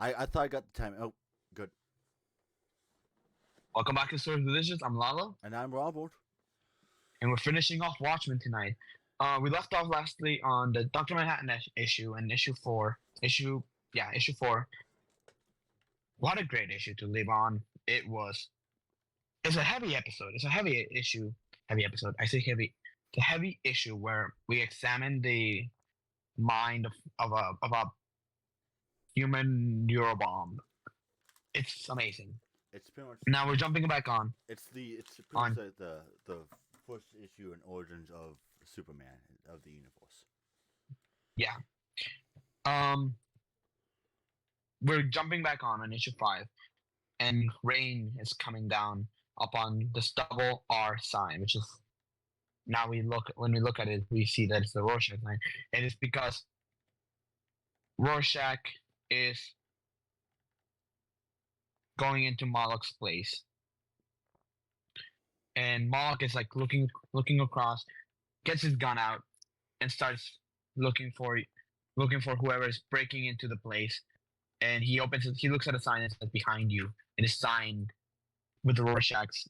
I thought I got the time. Oh, good. Welcome back to Stories Delicious. I'm Lalo, And I'm Robert. and we're finishing off Watchmen tonight. We left off lastly on the Doctor Manhattan issue and issue four. Issue four. What a great issue to live on. It was. It's a heavy episode. It's a heavy issue. Heavy episode. I say heavy. It's a heavy issue where we examine the mind of a human Eurobomb. It's amazing. It's pretty much. Now we're jumping back on. It's pretty On. much the first issue and origins of Superman of the universe. Yeah. We're jumping back on issue 5, and rain is coming down upon the double R sign, which is now when we look at it, we see that it's the Rorschach sign, and it's because Rorschach is going into Moloch's place, and Moloch is like looking across, gets his gun out, and starts looking for whoever is breaking into the place. And he opens it. He looks at a sign that says "Behind you." It is signed with the Rorschachs.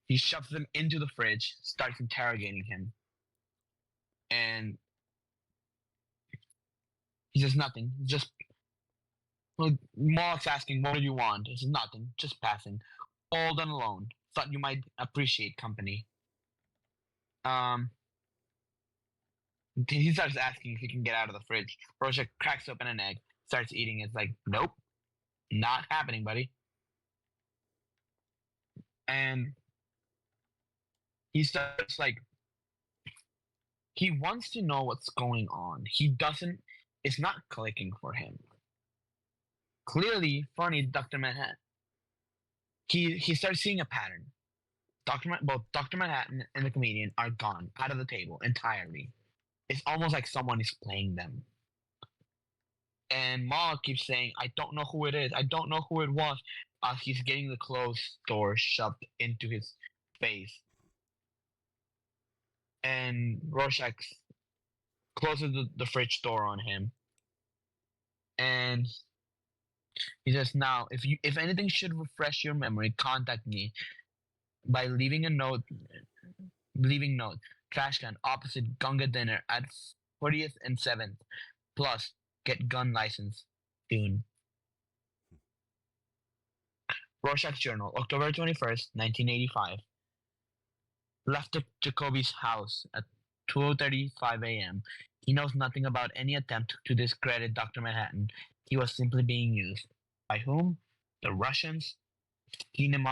He shoves him into the fridge, starts interrogating him, and he says nothing. Just Moloch's asking, "What do you want?" He says nothing. Just passing. Old and alone. Thought you might appreciate company. He starts asking if he can get out of the fridge. Rorschach cracks open an egg, starts eating. It's like, nope, not happening, buddy. And he starts like, he wants to know what's going on. It's not clicking for him. Clearly, funny Dr. Manhattan. He starts seeing a pattern. Both Dr. Manhattan and the comedian are gone out of the table entirely. It's almost like someone is playing them. And Moloch keeps saying, "I don't know who it is. I don't know who it was." He's getting the clothes door shoved into his face. And Rorschach closes the fridge door on him. And he says, "Now, if anything should refresh your memory, contact me by leaving a note. Trash can opposite Gunga Dinner at 40th and 7th. Plus, get gun license soon." Rorschach's Journal, October 21st, 1985. Left Jacoby's house at 2:35 a.m. He knows nothing about any attempt to discredit Dr. Manhattan. He was simply being used. By whom? The Russians. Seem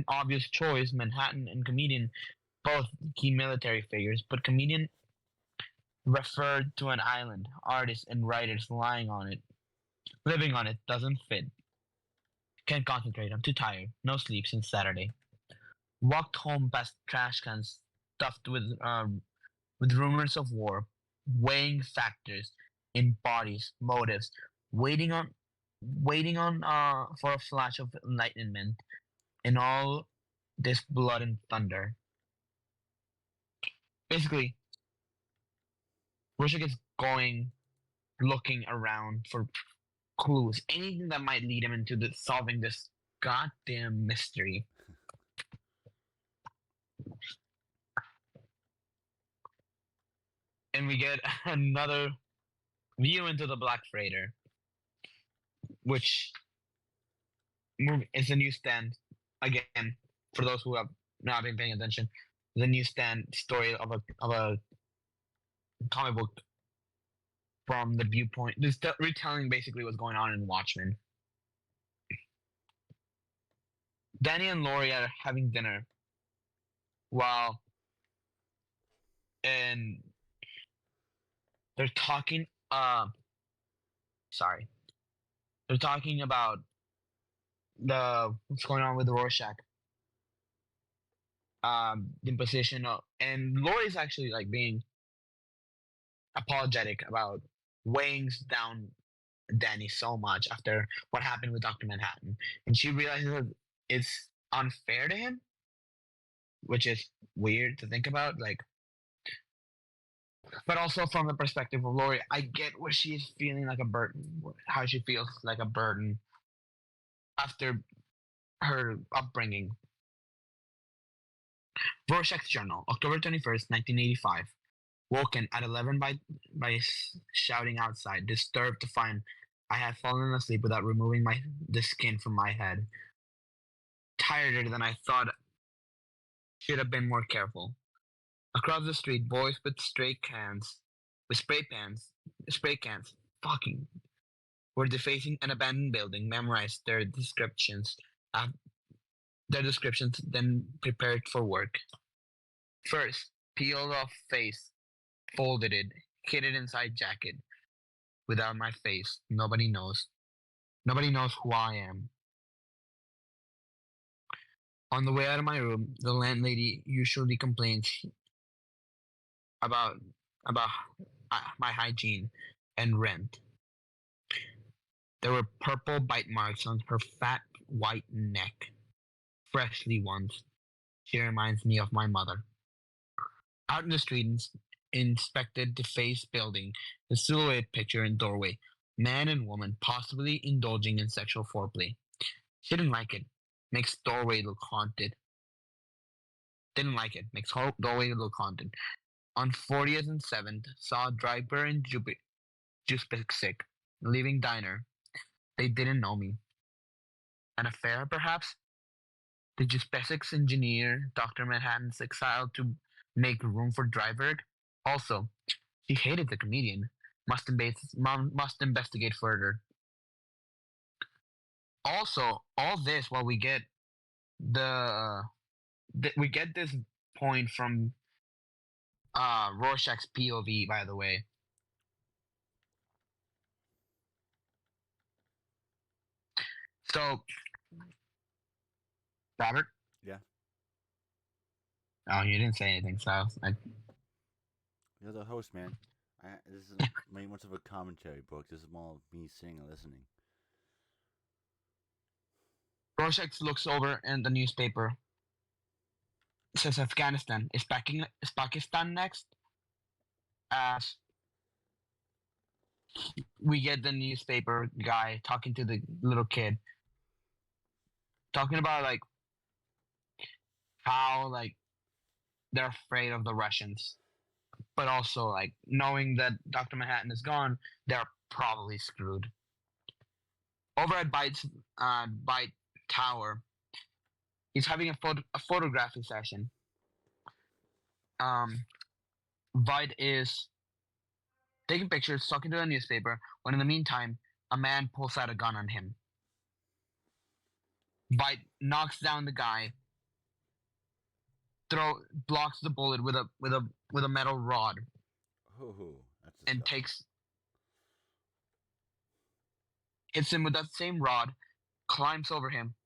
obvious choice, Manhattan and comedian, both key military figures, but comedian referred to an island, artists and writers living on it doesn't fit. Can't concentrate, I'm too tired, no sleep since Saturday. Walked home past trash cans stuffed with rumors of war, weighing factors in bodies, motives, waiting on for a flash of enlightenment in all this blood and thunder. Basically, Rorschach is looking around for clues, anything that might lead him into solving this goddamn mystery. And we get another view into the Black Freighter, which is a newsstand. Again, for those who have not been paying attention, the newsstand story of a comic book from the viewpoint. This retelling basically what's going on in Watchmen. Danny and Laurie are having dinner and they're talking they're talking about what's going on with the Rorschach imposition and Laurie's actually like being apologetic about weighing down Danny so much after what happened with Dr. Manhattan, and she realizes that it's unfair to him, which is weird to think about. Like, But also from the perspective of Lori, I get where she is feeling like a burden, how she feels like a burden after her upbringing. Rorschach's Journal, October 21st, 1985. Woken at 11 by shouting outside, disturbed to find I had fallen asleep without removing the skin from my head. Tireder than I thought, should have been more careful. Across the street, boys with spray cans, fucking, were defacing an abandoned building, memorized uh, their descriptions, then prepared for work. First, peeled off face, folded it, hid it inside jacket. Without my face, nobody knows. Nobody knows who I am. On the way out of my room, the landlady usually complains about about my hygiene and rent. There were purple bite marks on her fat white neck, freshly ones. She reminds me of my mother. Out in the street, inspected the face building, the silhouette picture in doorway, man and woman possibly indulging in sexual foreplay. She didn't like it. Makes doorway look haunted. Didn't like it. Makes doorway look haunted. On 40th and 7th, saw driver in Juspik, leaving diner. They didn't know me. An affair, perhaps? The Juspesic's engineer, Dr. Manhattan's exiled to make room for Dryberg. Also, she hated the comedian. Must investigate further. Also, all this while the, we get this point from Rorschach's POV, by the way. So, Robert? Yeah. Oh, you didn't say anything, so You're the host, man. This isn't much of a commentary book. This is more me sitting and listening. Rorschach looks over in the newspaper. It says Afghanistan. Is Pakistan next? As we get the newspaper guy talking to the little kid, talking about like how like they're afraid of the Russians, but also like knowing that Dr. Manhattan is gone, they're probably screwed. Over at Byte Tower, he's having a photography session. Byte is taking pictures, talking to a newspaper, when in the meantime, a man pulls out a gun on him. Byte knocks down the guy, blocks the bullet with a metal rod, That's and hits him with that same rod, climbs over him,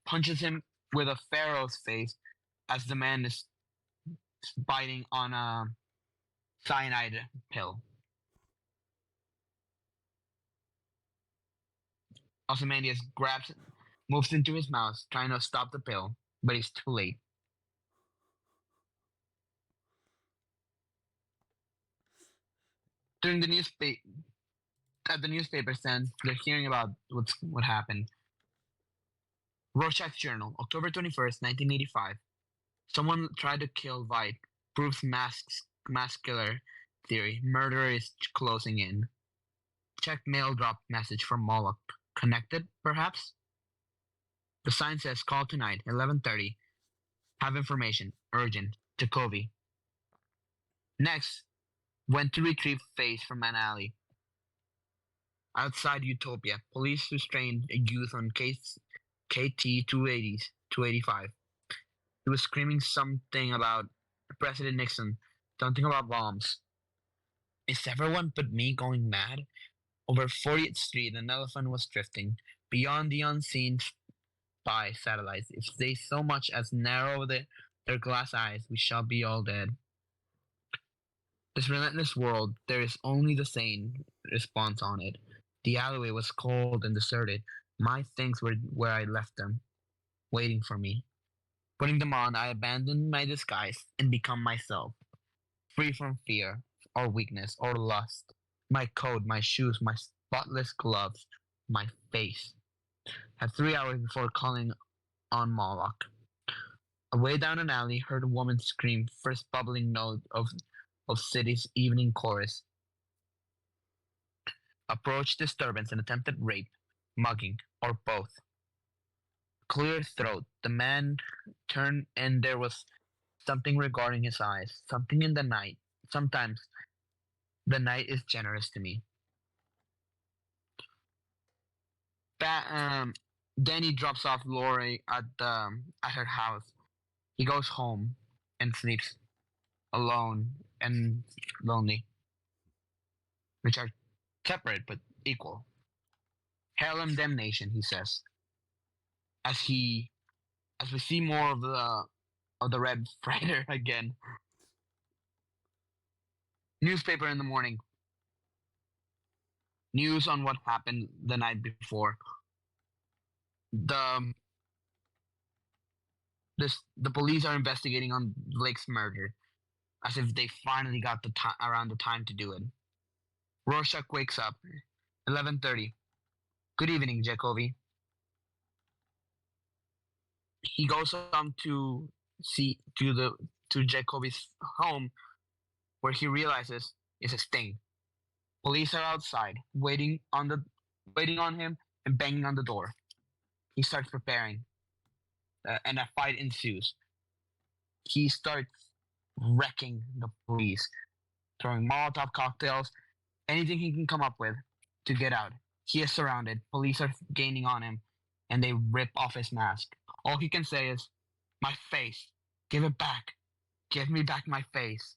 punches him with a pharaoh's face as the man is biting on a cyanide pill. Ozymandias moves into his mouth, trying to stop the pill, but he's too late. During the newspaper stand, they're hearing about what happened. Rorschach's Journal, October 21st, 1985. Someone tried to kill Vite. Proves masculine theory. Murderer is closing in. Check mail drop message from Moloch. Connected, perhaps? The sign says call tonight, 11:30. Have information. Urgent. Jacoby. Next, went to retrieve face from an alley. Outside Utopia, police restrained a youth on KT 285. He was screaming something about President Nixon, something about bombs. Is everyone but me going mad? Over 40th Street, an elephant was drifting. Beyond the unseen spy satellites, if they so much as narrow their glass eyes, we shall be all dead. This relentless world, there is only the sane response on it. The alleyway was cold and deserted. My things were where I left them, waiting for me. Putting them on, I abandoned my disguise and become myself. free from fear or weakness or lust. My coat, my shoes, my spotless gloves, my face. At 3 hours before calling on Moloch. Away down an alley, heard a woman scream, first bubbling note of city's evening chorus. Approach disturbance and attempted rape, mugging, or both. Clear throat. The man turned and there was something regarding his eyes, something in the night. Sometimes the night is generous to me. Then he drops off Lori at her house. He goes home and sleeps alone and lonely, which are separate but equal. Hell and damnation, he says, as we see more of the Red Friday again. Newspaper in the morning. News on what happened the night before. The police are investigating on Blake's murder, as if they finally got around the time to do it. Rorschach wakes up. 11:30. Good evening, Jacoby. He goes on to Jacoby's home, where he realizes it's a sting. Police are outside, waiting on him and banging on the door. He starts preparing, and a fight ensues. He starts wrecking the police, throwing Molotov cocktails, anything he can come up with to get out. He is surrounded. Police are gaining on him, and they rip off his mask. All he can say is, "My face. Give it back. Give me back my face."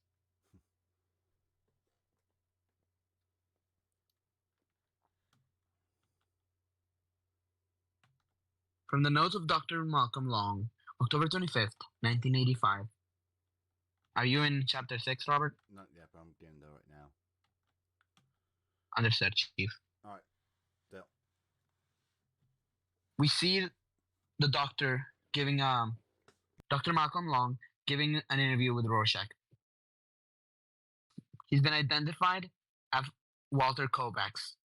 From the notes of Dr. Malcolm Long, October 25th, 1985. Are you in chapter 6, Robert? Not yet, but I'm getting there right now. Understood, Chief. Alright, Dale. We see the doctor giving Dr. Malcolm Long giving an interview with Rorschach. He's been identified as Walter Kovacs.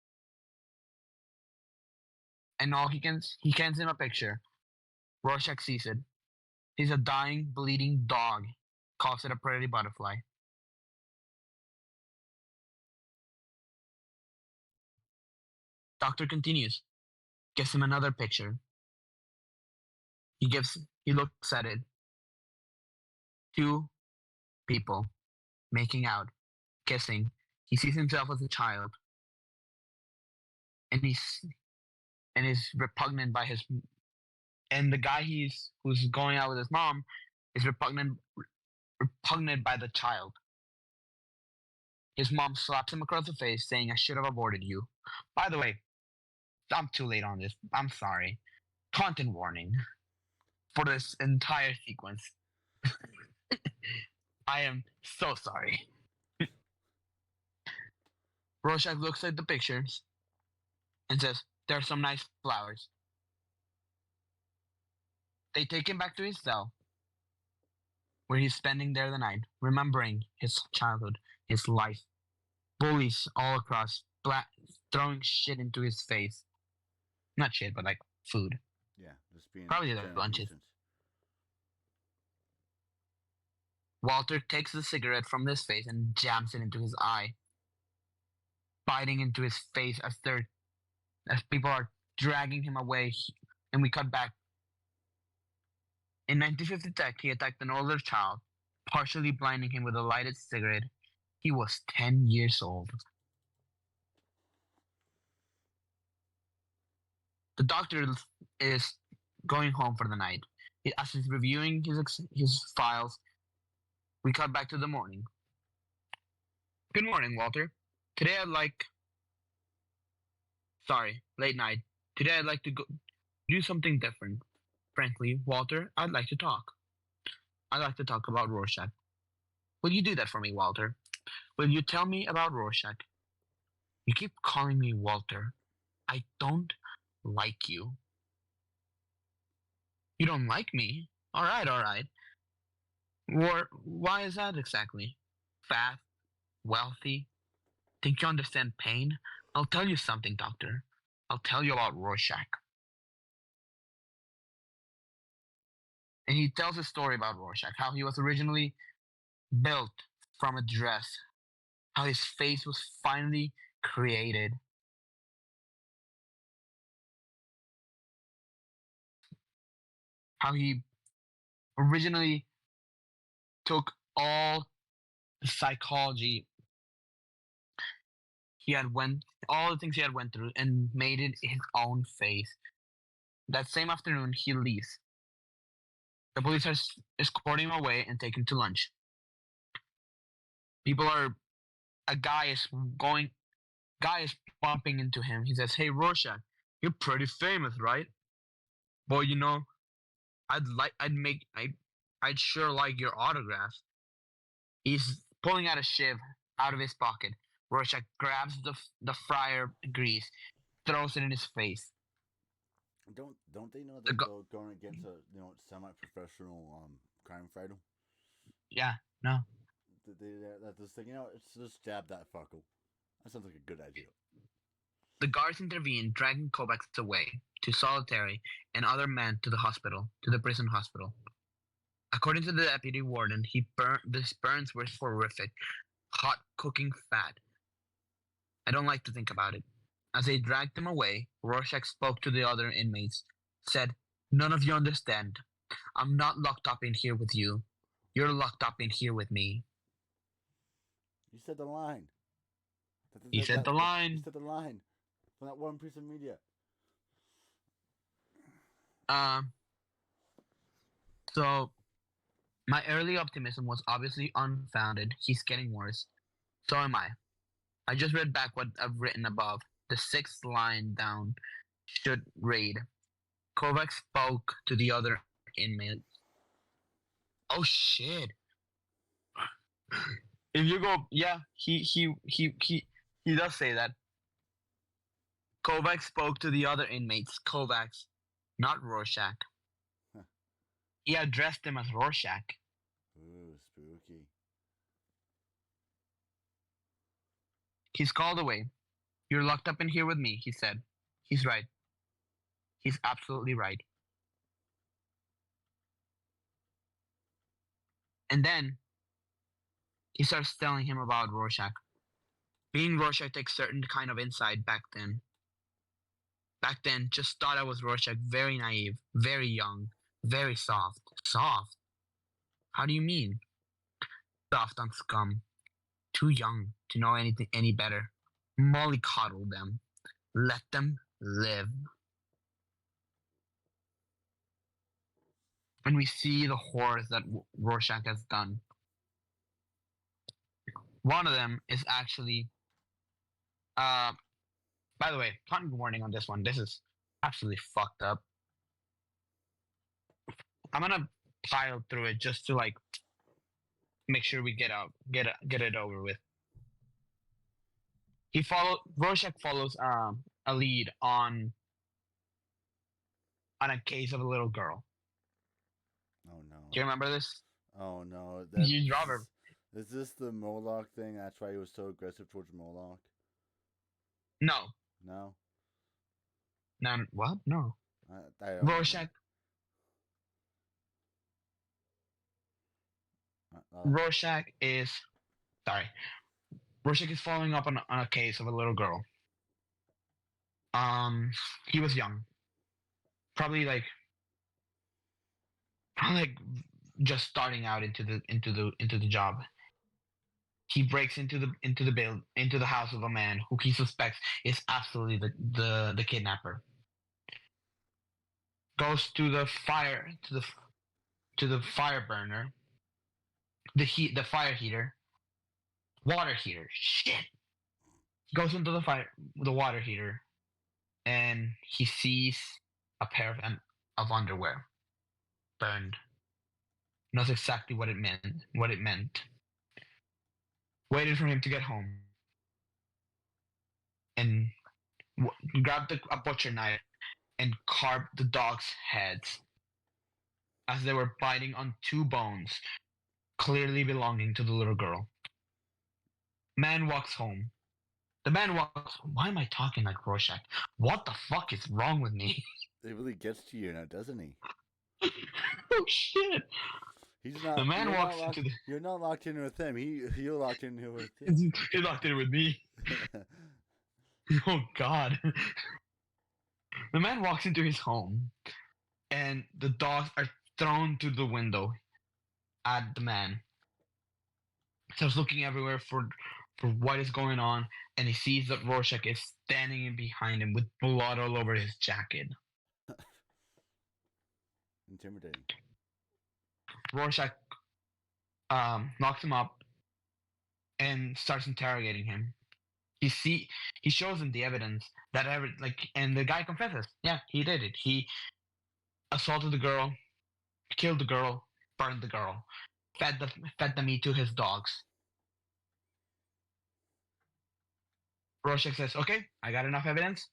And all he hands him a picture. Rorschach sees it. He's a dying, bleeding dog. Calls it a prairie butterfly. Doctor continues. Gives him another picture. He looks at it. Two people making out, kissing. He sees himself as a child. And is repugnant by his, and the guy who's going out with his mom is repugnant by the child. His mom slaps him across the face, saying, "I should have aborted you." By the way, I'm too late on this. I'm sorry. Content warning for this entire sequence. I am so sorry. Rorschach looks at the pictures and says, "There are some nice flowers." They take him back to his cell, where he's spending there the night, remembering his childhood, his life. Bullies all across, throwing shit into his face. Not shit, but like food. Yeah, just being probably their lunches. Walter takes the cigarette from his face and jams it into his eye, biting into his face as people are dragging him away, and we cut back. In 1950 attack, he attacked an older child, partially blinding him with a lighted cigarette. He was 10 years old. The doctor is going home for the night. As he's reviewing his files, we cut back to the morning. "Good morning, Walter. Today I'd like... Sorry, late night. Today I'd like to go do something different. Frankly, Walter, I'd like to talk. I'd like to talk about Rorschach. Will you do that for me, Walter? Will you tell me about Rorschach? You keep calling me Walter. I don't like you." "You don't like me? All right. Why is that exactly?" fat, wealthy. Think you understand pain? I'll tell you something, doctor. I'll tell you about Rorschach. And he tells a story about Rorschach, how he was originally built from a dress, how his face was finally created, how he originally took all the psychology he had went, all the things he had went through, and made it his own face. That same afternoon, he leaves. The police are escorting him away and take him to lunch. People are, a guy is bumping into him. He says, "Hey Rorschach, you're pretty famous, right? Boy, you know, I'd sure like your autograph." He's pulling out a shiv out of his pocket. Rorschach grabs the fryer grease, throws it in his face. Don't they know The that go- they're going against a semi-professional crime fighter? yeah, no. That this thing, just stab that fucker. That sounds like a good idea. The guards intervene, dragging Kovacs away to solitary and other men to the prison hospital. According to the deputy warden, these burns were horrific, hot cooking fat. I don't like to think about it. As they dragged him away, Rorschach spoke to the other inmates, said, "None of you understand. I'm not locked up in here with you. You're locked up in here with me." You said the line. He said the You line. said the line from that one piece of media. Um, so my early optimism was obviously unfounded. He's getting worse. So am I. I just read back what I've written above. The sixth line down should read, Kovac spoke to the other inmates. Oh shit. If you go, yeah, he does say that. Kovac spoke to the other inmates. Kovacs, not Rorschach. Huh. He addressed them as Rorschach. Ooh, spooky. He's called away. "You're locked up in here with me," he said. He's right. He's absolutely right. And then he starts telling him about Rorschach. Being Rorschach takes certain kind of insight back then. Back then, just thought I was Rorschach, very naive, very young, very soft. Soft? How do you mean? Soft on scum. Too young to know anything any better. Mollycoddle them. Let them live. And we see the horrors that Rorschach has done. One of them is actually, by the way, content warning on this one. This is absolutely fucked up. I'm gonna pile through it just to like make sure we get it over with. Rorschach follows a lead on a case of a little girl. Oh no. Do you remember this? Oh no. You Robert. Is this the Moloch thing? That's why he was so aggressive towards Moloch? No. No? No. What? No. I don't Rorschach. Rorschach is sorry. Rorschach is following up on a case of a little girl. He was young, probably like just starting out into the job. He breaks into the house of a man who he suspects is absolutely the kidnapper. Goes to the fire burner, the fire heater, water heater. Shit. Goes into the water heater, and he sees a pair of underwear burned. Knows exactly what it meant. Waited for him to get home, and grabbed a butcher knife and carved the dog's heads as they were biting on two bones, clearly belonging to the little girl. Man walks home. The man walks. Why am I talking like Rorschach? What the fuck is wrong with me? It really gets to you now, doesn't he? Oh shit! He's The not. man You're not walks locked. into the. You're not locked in with him. You're locked in with him. He locked in with me. Oh god! The man walks into his home, and the dogs are thrown through the window at the man. So he's looking everywhere for what is going on, and he sees that Rorschach is standing in behind him with blood all over his jacket. Intimidating. Rorschach knocks him up and starts interrogating him. He shows him the evidence that and the guy confesses. Yeah, he did it. He assaulted the girl, killed the girl, burned the girl, fed the meat to his dogs. Rorschach says, "Okay, I got enough evidence.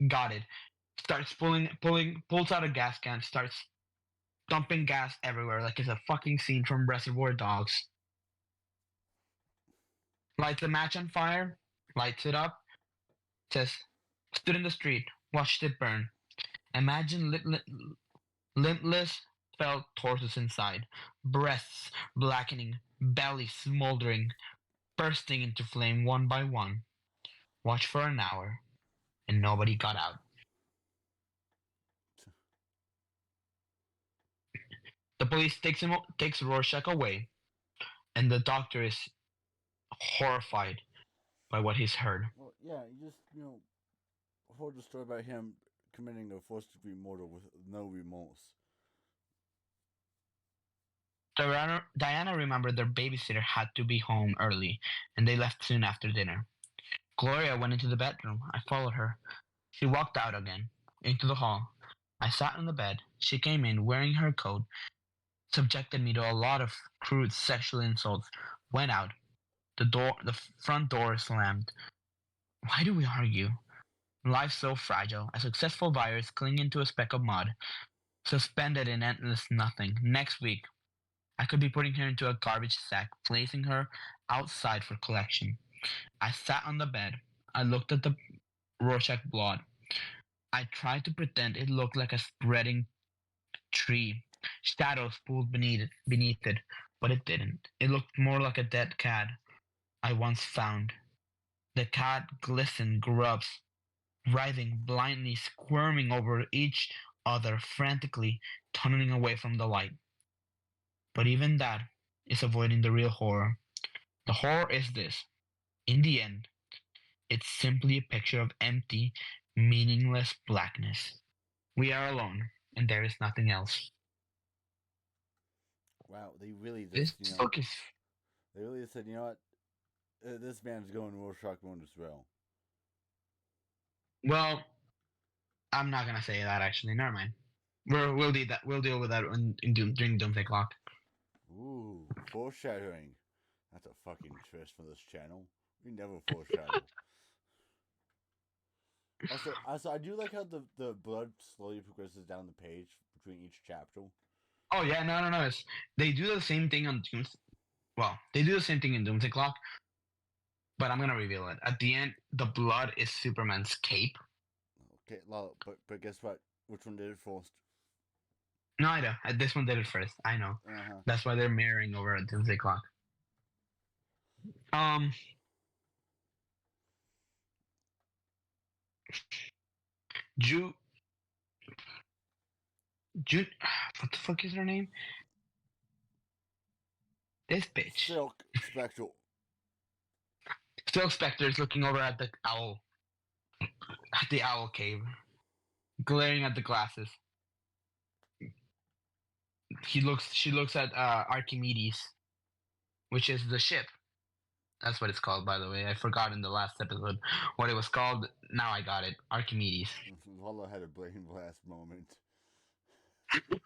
Got it." Starts pulls out a gas can, starts dumping gas everywhere like it's a fucking scene from Reservoir Dogs. Lights a match on fire, lights it up, says, "Stood in the street, watched it burn. Imagine limbless, felt torsos inside, breasts blackening, belly smoldering, bursting into flame one by one. Watched for an hour, and nobody got out." The police takes Rorschach away, and the doctor is horrified by what he's heard. Well, yeah. You just heard the story about him committing a first-degree murder with no remorse. Diana remembered their babysitter had to be home early, and they left soon after dinner. Gloria went into the bedroom. I followed her. She walked out again, into the hall. I sat on the bed. She came in wearing her coat, subjected me to a lot of crude sexual insults, went out. The front door slammed. Why do we argue? Life's so fragile, a successful virus clinging to a speck of mud, suspended in endless nothing. Next week, I could be putting her into a garbage sack, placing her outside for collection. I sat on the bed. I looked at the Rorschach blood. I tried to pretend it looked like a spreading tree, shadows pulled beneath it, but it didn't. It looked more like a dead cat I once found. The cat glistened grubs, writhing blindly, squirming over each other, frantically tunneling away from the light. But even that is avoiding the real horror. The horror is this. In the end, it's simply a picture of empty, meaningless blackness. We are alone, and there is nothing else. Wow, they really This just book is. they really said, you know what, this man's going Rorschach mode as well. Well, I'm not gonna say that actually. Never mind. We'll do that. We'll deal with that during Doomsday Clock. Ooh, foreshadowing. That's a fucking twist for this channel. We never foreshadow. Also, I do like how the blood slowly progresses down the page between each chapter. Oh yeah, no. They do the same thing on Doomsday. Well, they do the same thing in Doomsday Clock, but I'm gonna reveal it. At the end, the blood is Superman's cape. Okay, Lalo, but guess what? Which one did it first? No, I know. This one did it first. I know. Uh-huh. That's why they're mirroring over at Doomsday Clock. Ju, what the fuck is her name? This bitch. Silk Spectral. Silk Spectre is looking over at the owl cave, glaring at the glasses. She looks at Archimedes, which is the ship. That's what it's called, by the way. I forgot in the last episode what it was called. Now I got it. Archimedes. Lalo had a brain blast moment.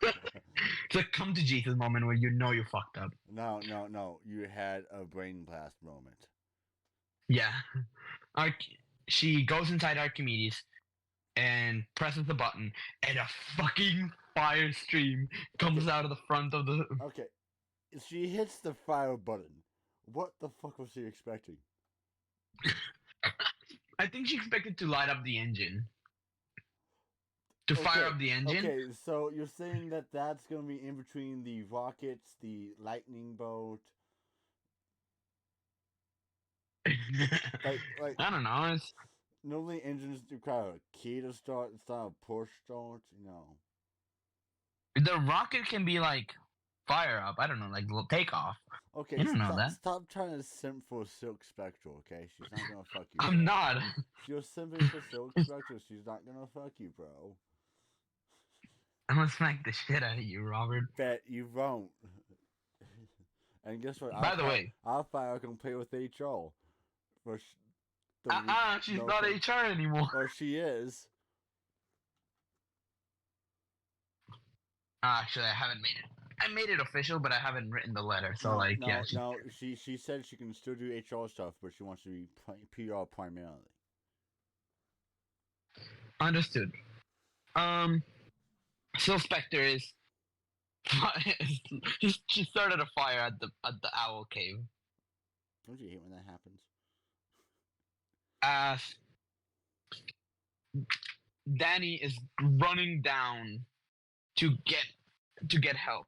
It's a come to Jesus moment where you know you fucked up. No. You had a brain blast moment. Yeah. She goes inside Archimedes and presses the button, and a fucking fire stream comes out of the front of the. Okay. She hits the fire button. What the fuck was she expecting? I think she expected to light up the engine. To fire Okay, up the engine. okay. So you're saying that that's gonna be in between the rockets, the lightning bolt, like I don't know. It's normally engines require a key to start. It's not a push start. You know. the rocket can be like fire up. I don't know, like takeoff. Okay, You don't know that. stop trying to simp for Silk Spectral. Okay, she's not gonna fuck you. I'm Bro. not. If you're simping for Silk Spectral, she's not gonna fuck you, bro. I'm gonna smack the shit out of you, Robert. Bet you won't. And guess what? By the way, Alpha can play with HR. For the she's no, not HR anymore. or she is. Actually, I haven't made it. I made it official, but I haven't written the letter. So She said she can still do HR stuff, but she wants to be PR primarily. Understood. So Spectre is. She started a fire at the owl cave. Don't you hate when that happens? Danny is running down to get help.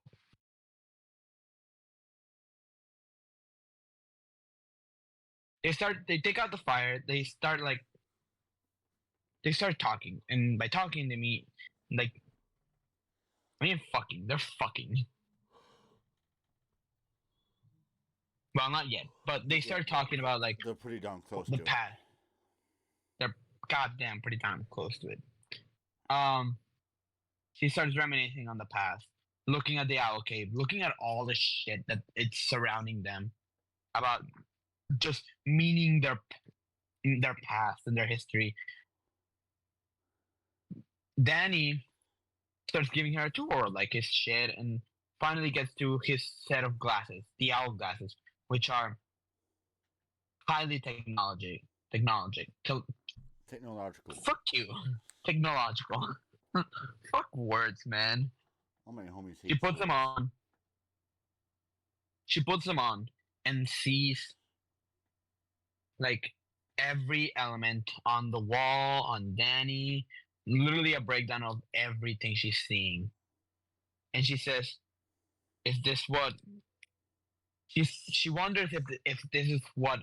They take out the fire. They start talking, and by talking they mean like fucking. They're fucking. Well, not yet, but they start talking about like they're pretty damn close the to past. They're goddamn pretty damn close to it. She starts reminiscing on the past, looking at the owl cave, looking at all the shit that it's surrounding them, about just meaning their past and their history. Danny starts giving her a tour, like his shit, and finally gets to his set of glasses, the owl glasses, which are highly technological. Fuck you. Technological. Fuck words, man. All my homies hate She puts them on. She puts them on and sees like every element on the wall, on Danny, literally a breakdown of everything she's seeing. And she says, "Is this what?" She wonders if this is what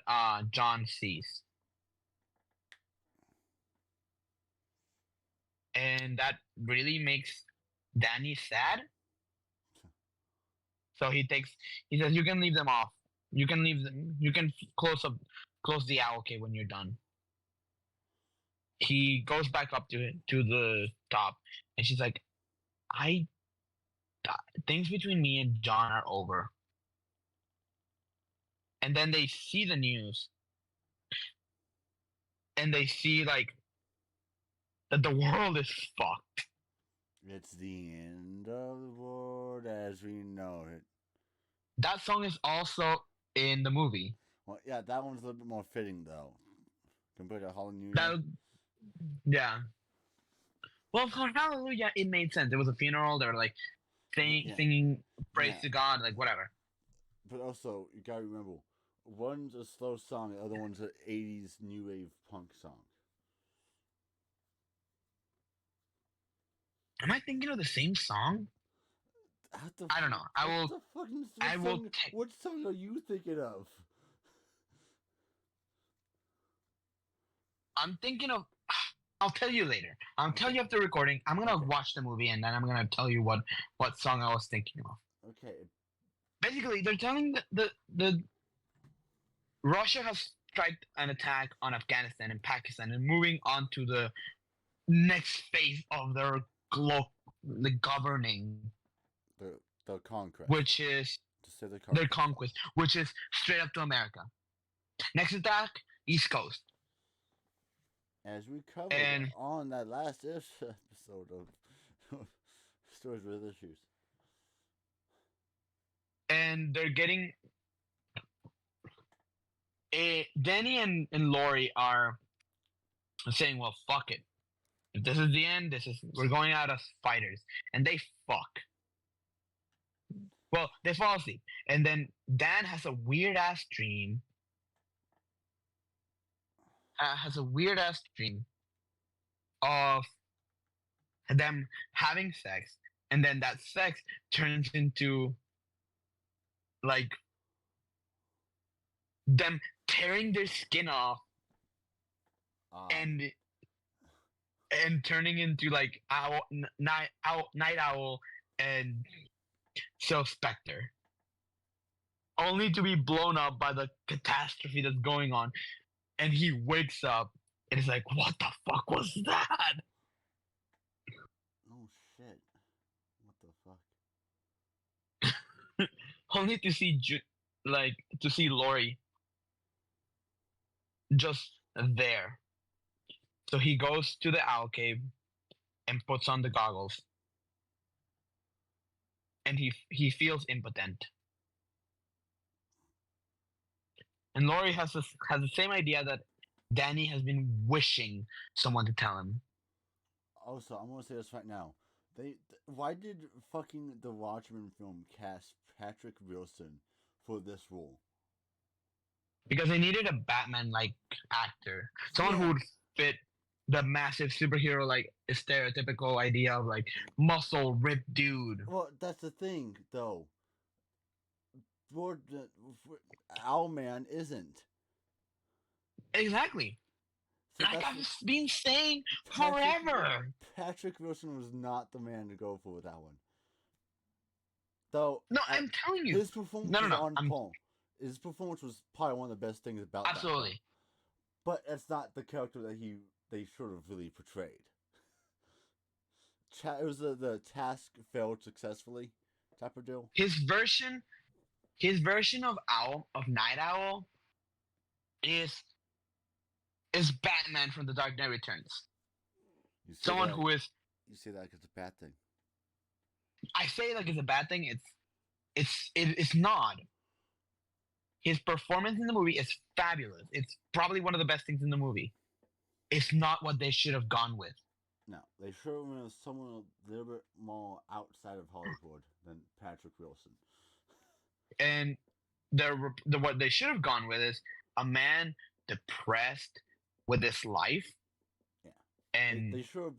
John sees. And that really makes Danny sad. So he says, "You can leave them off. You can leave them. You can close the owl cave when you're done." He goes back up to the top, and she's like, things between me and John are over." And then they see the news, and they see like that the world is fucked. It's the end of the world as we know it. That song is also in the movie. Well, yeah, that one's a little bit more fitting though, compared to Hallelujah. Yeah. Well, for Hallelujah, it made sense. It was a funeral. They were like singing praise to God, like whatever. But also, you gotta remember, one's a slow song, the other one's an '80s new wave punk song. Am I thinking of the same song? I don't know. What song are you thinking of? I'm thinking of. I'll tell you later. I'll tell you after recording. I'm gonna watch the movie and then I'm gonna tell you what song I was thinking of. Okay. Basically, they're telling the Russia has striked an attack on Afghanistan and Pakistan and moving on to the next phase of their governing. The conquest. Which is their conquest, which is straight up to America. Next attack, East Coast. As we covered on that last episode of Stories with Issues. And they're getting... Danny and Lori are saying, well, fuck it. If this is the end, we're going out as fighters. And they fuck. Well, they fall asleep, and then Dan has a weird ass dream. Has a weird ass dream of them having sex, and then that sex turns into like them tearing their skin off and turning into like night owl and Silk Spectre, only to be blown up by the catastrophe that's going on. And he wakes up and is like, "What the fuck was that?" Oh shit! What the fuck? Only to see Lori just there. So he goes to the owl cave and puts on the goggles, and he feels impotent. And Lori has the same idea that Danny has been wishing someone to tell him. Also, I'm gonna say this right now. Why did fucking the Watchmen film cast Patrick Wilson for this role? Because they needed a Batman-like actor, someone who would fit the massive superhero like stereotypical idea of like muscle ripped dude. Well, that's the thing, though. Owlman isn't. Exactly. So like I've been saying forever. Patrick Wilson was not the man to go for with that one. Though, no, I'm telling you, his performance was on point. His performance was probably one of the best things about absolutely. That but it's not the character that they sort of really portrayed. It was the task failed successfully type of deal. His version of Night Owl is Batman from The Dark Knight Returns. Someone who is. You say that like it's a bad thing. I say like it's a bad thing. It's not. His performance in the movie is fabulous. It's probably one of the best things in the movie. It's not what they should have gone with. No, they should have been someone a little bit more outside of Hollywood than Patrick Wilson. And what they should have gone with is a man depressed with his life. Yeah, and they should have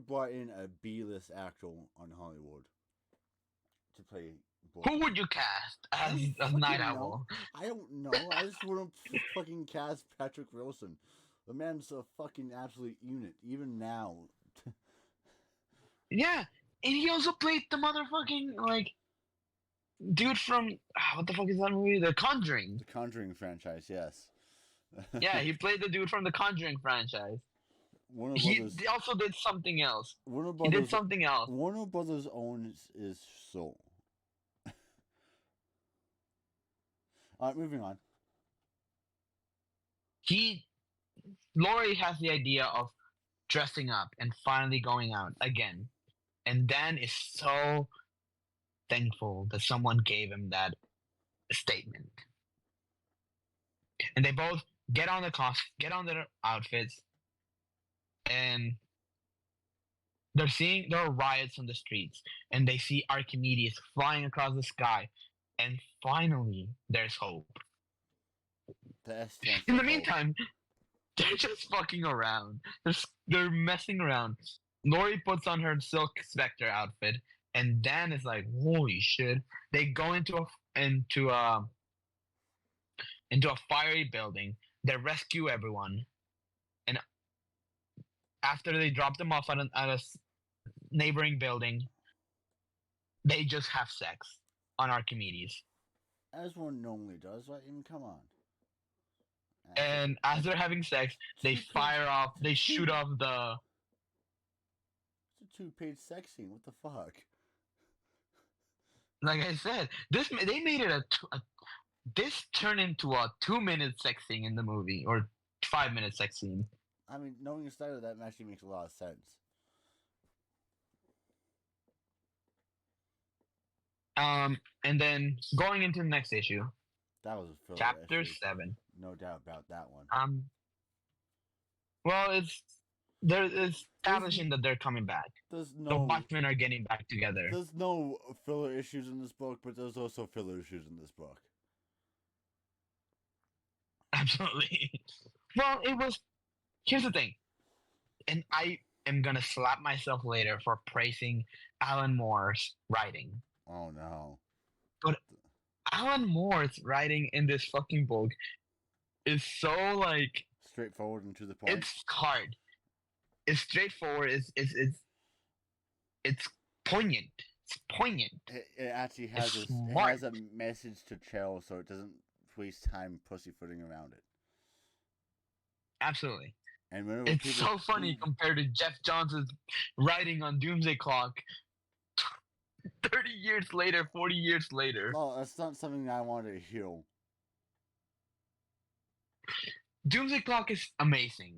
brought in a B-list actor on Hollywood to play. Who would you cast as Night Owl? I don't know. I just wouldn't fucking cast Patrick Wilson. The man's a fucking absolute unit, even now. Yeah, and he also played the motherfucking like dude from what the fuck is that movie? The Conjuring. The Conjuring franchise, yes. Yeah, he played the dude from the Conjuring franchise. He also did something else. He did something else. Warner Brothers owns his soul. All right, moving on. Laurie has the idea of dressing up and finally going out again. And Dan is so thankful that someone gave him that statement. And they both get on their outfits, and there are riots on the streets, and they see Archimedes flying across the sky, and finally there's hope. In the meantime, they're just fucking around. They're messing around. Laurie puts on her Silk Spectre outfit, and Dan is like, "Holy shit!" They go into a fiery building. They rescue everyone, and after they drop them off at a neighboring building, they just have sex on Archimedes. As one normally does, right? I mean, come on. And as they're having sex, they shoot off the... It's a 2-page sex scene. What the fuck? Like I said, they made it this turned into a 2-minute sex scene in the movie, or 5-minute sex scene. I mean, knowing the style of that actually makes a lot of sense. And then going into the next issue. That was a Chapter 7. No doubt about that one. Well, it's they're establishing that they're coming back. There's The no Watchmen are getting back together. there's no filler issues in this book, but there's also filler issues in this book. Absolutely. Well, it was. Here's the thing, and I am gonna slap myself later for praising Alan Moore's writing. Oh no. But Alan Moore's writing in this fucking book is so like Straightforward and to the point. it's hard. It's straightforward. It's poignant. It's poignant. It actually has It's it smart. has a message to tell, so it doesn't waste time pussyfooting around it. Absolutely. And whenever It's people, so funny compared to Jeff Johnson's writing on Doomsday Clock 30 years later, 40 years later. No, that's not something I want to hear. Doomsday Clock is amazing.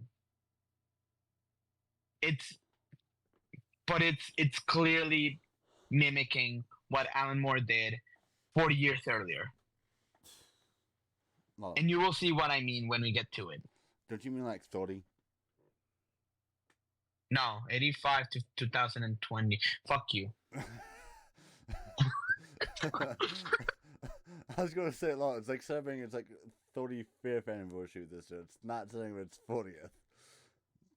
But it's clearly mimicking what Alan Moore did 40 years earlier. No, And you will see what I mean when we get to it. don't you mean like 30? No, 85 to 2020. Fuck you. I was gonna say, it's like celebrating its like 35th anniversary this year. It's not saying it's 40th.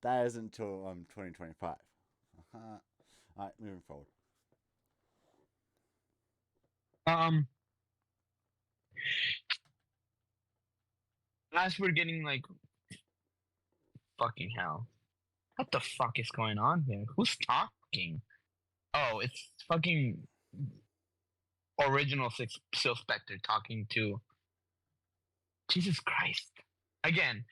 That isn't until 2025. Alright, moving forward. As we're getting like fucking hell. What the fuck is going on here? Who's talking? Oh, it's fucking original Sil Spectre talking to Jesus Christ. Again,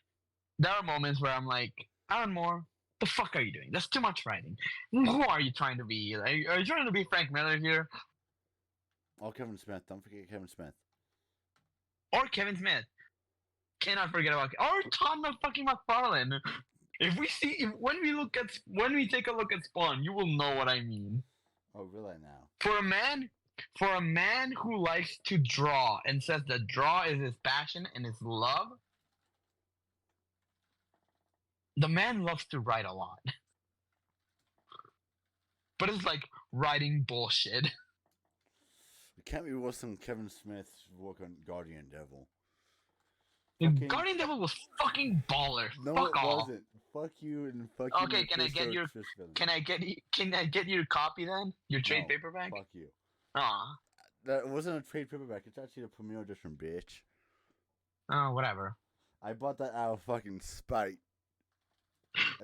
there are moments where I'm like, Alan Moore, the fuck are you doing? That's too much writing. Who are you trying to be? Are you trying to be Frank Miller here? Oh, Kevin Smith. Don't forget Kevin Smith. Or Kevin Smith. Cannot forget about or Todd fucking McFarlane. When we take a look at Spawn, you will know what I mean. Oh, really now? For a man who likes to draw and says that draw is his passion and his love, the man loves to write a lot. But it's like writing bullshit. It can't be worse than Kevin Smith's work on Guardian Devil. Guardian Devil was fucking baller. No, fuck it off. wasn't. Fuck you and fuck you. Okay, can I get your copy then? Your trade paperback? Fuck you. Aw. That wasn't a trade paperback. It's actually a premiere edition, bitch. Oh, whatever. I bought that out of fucking spite.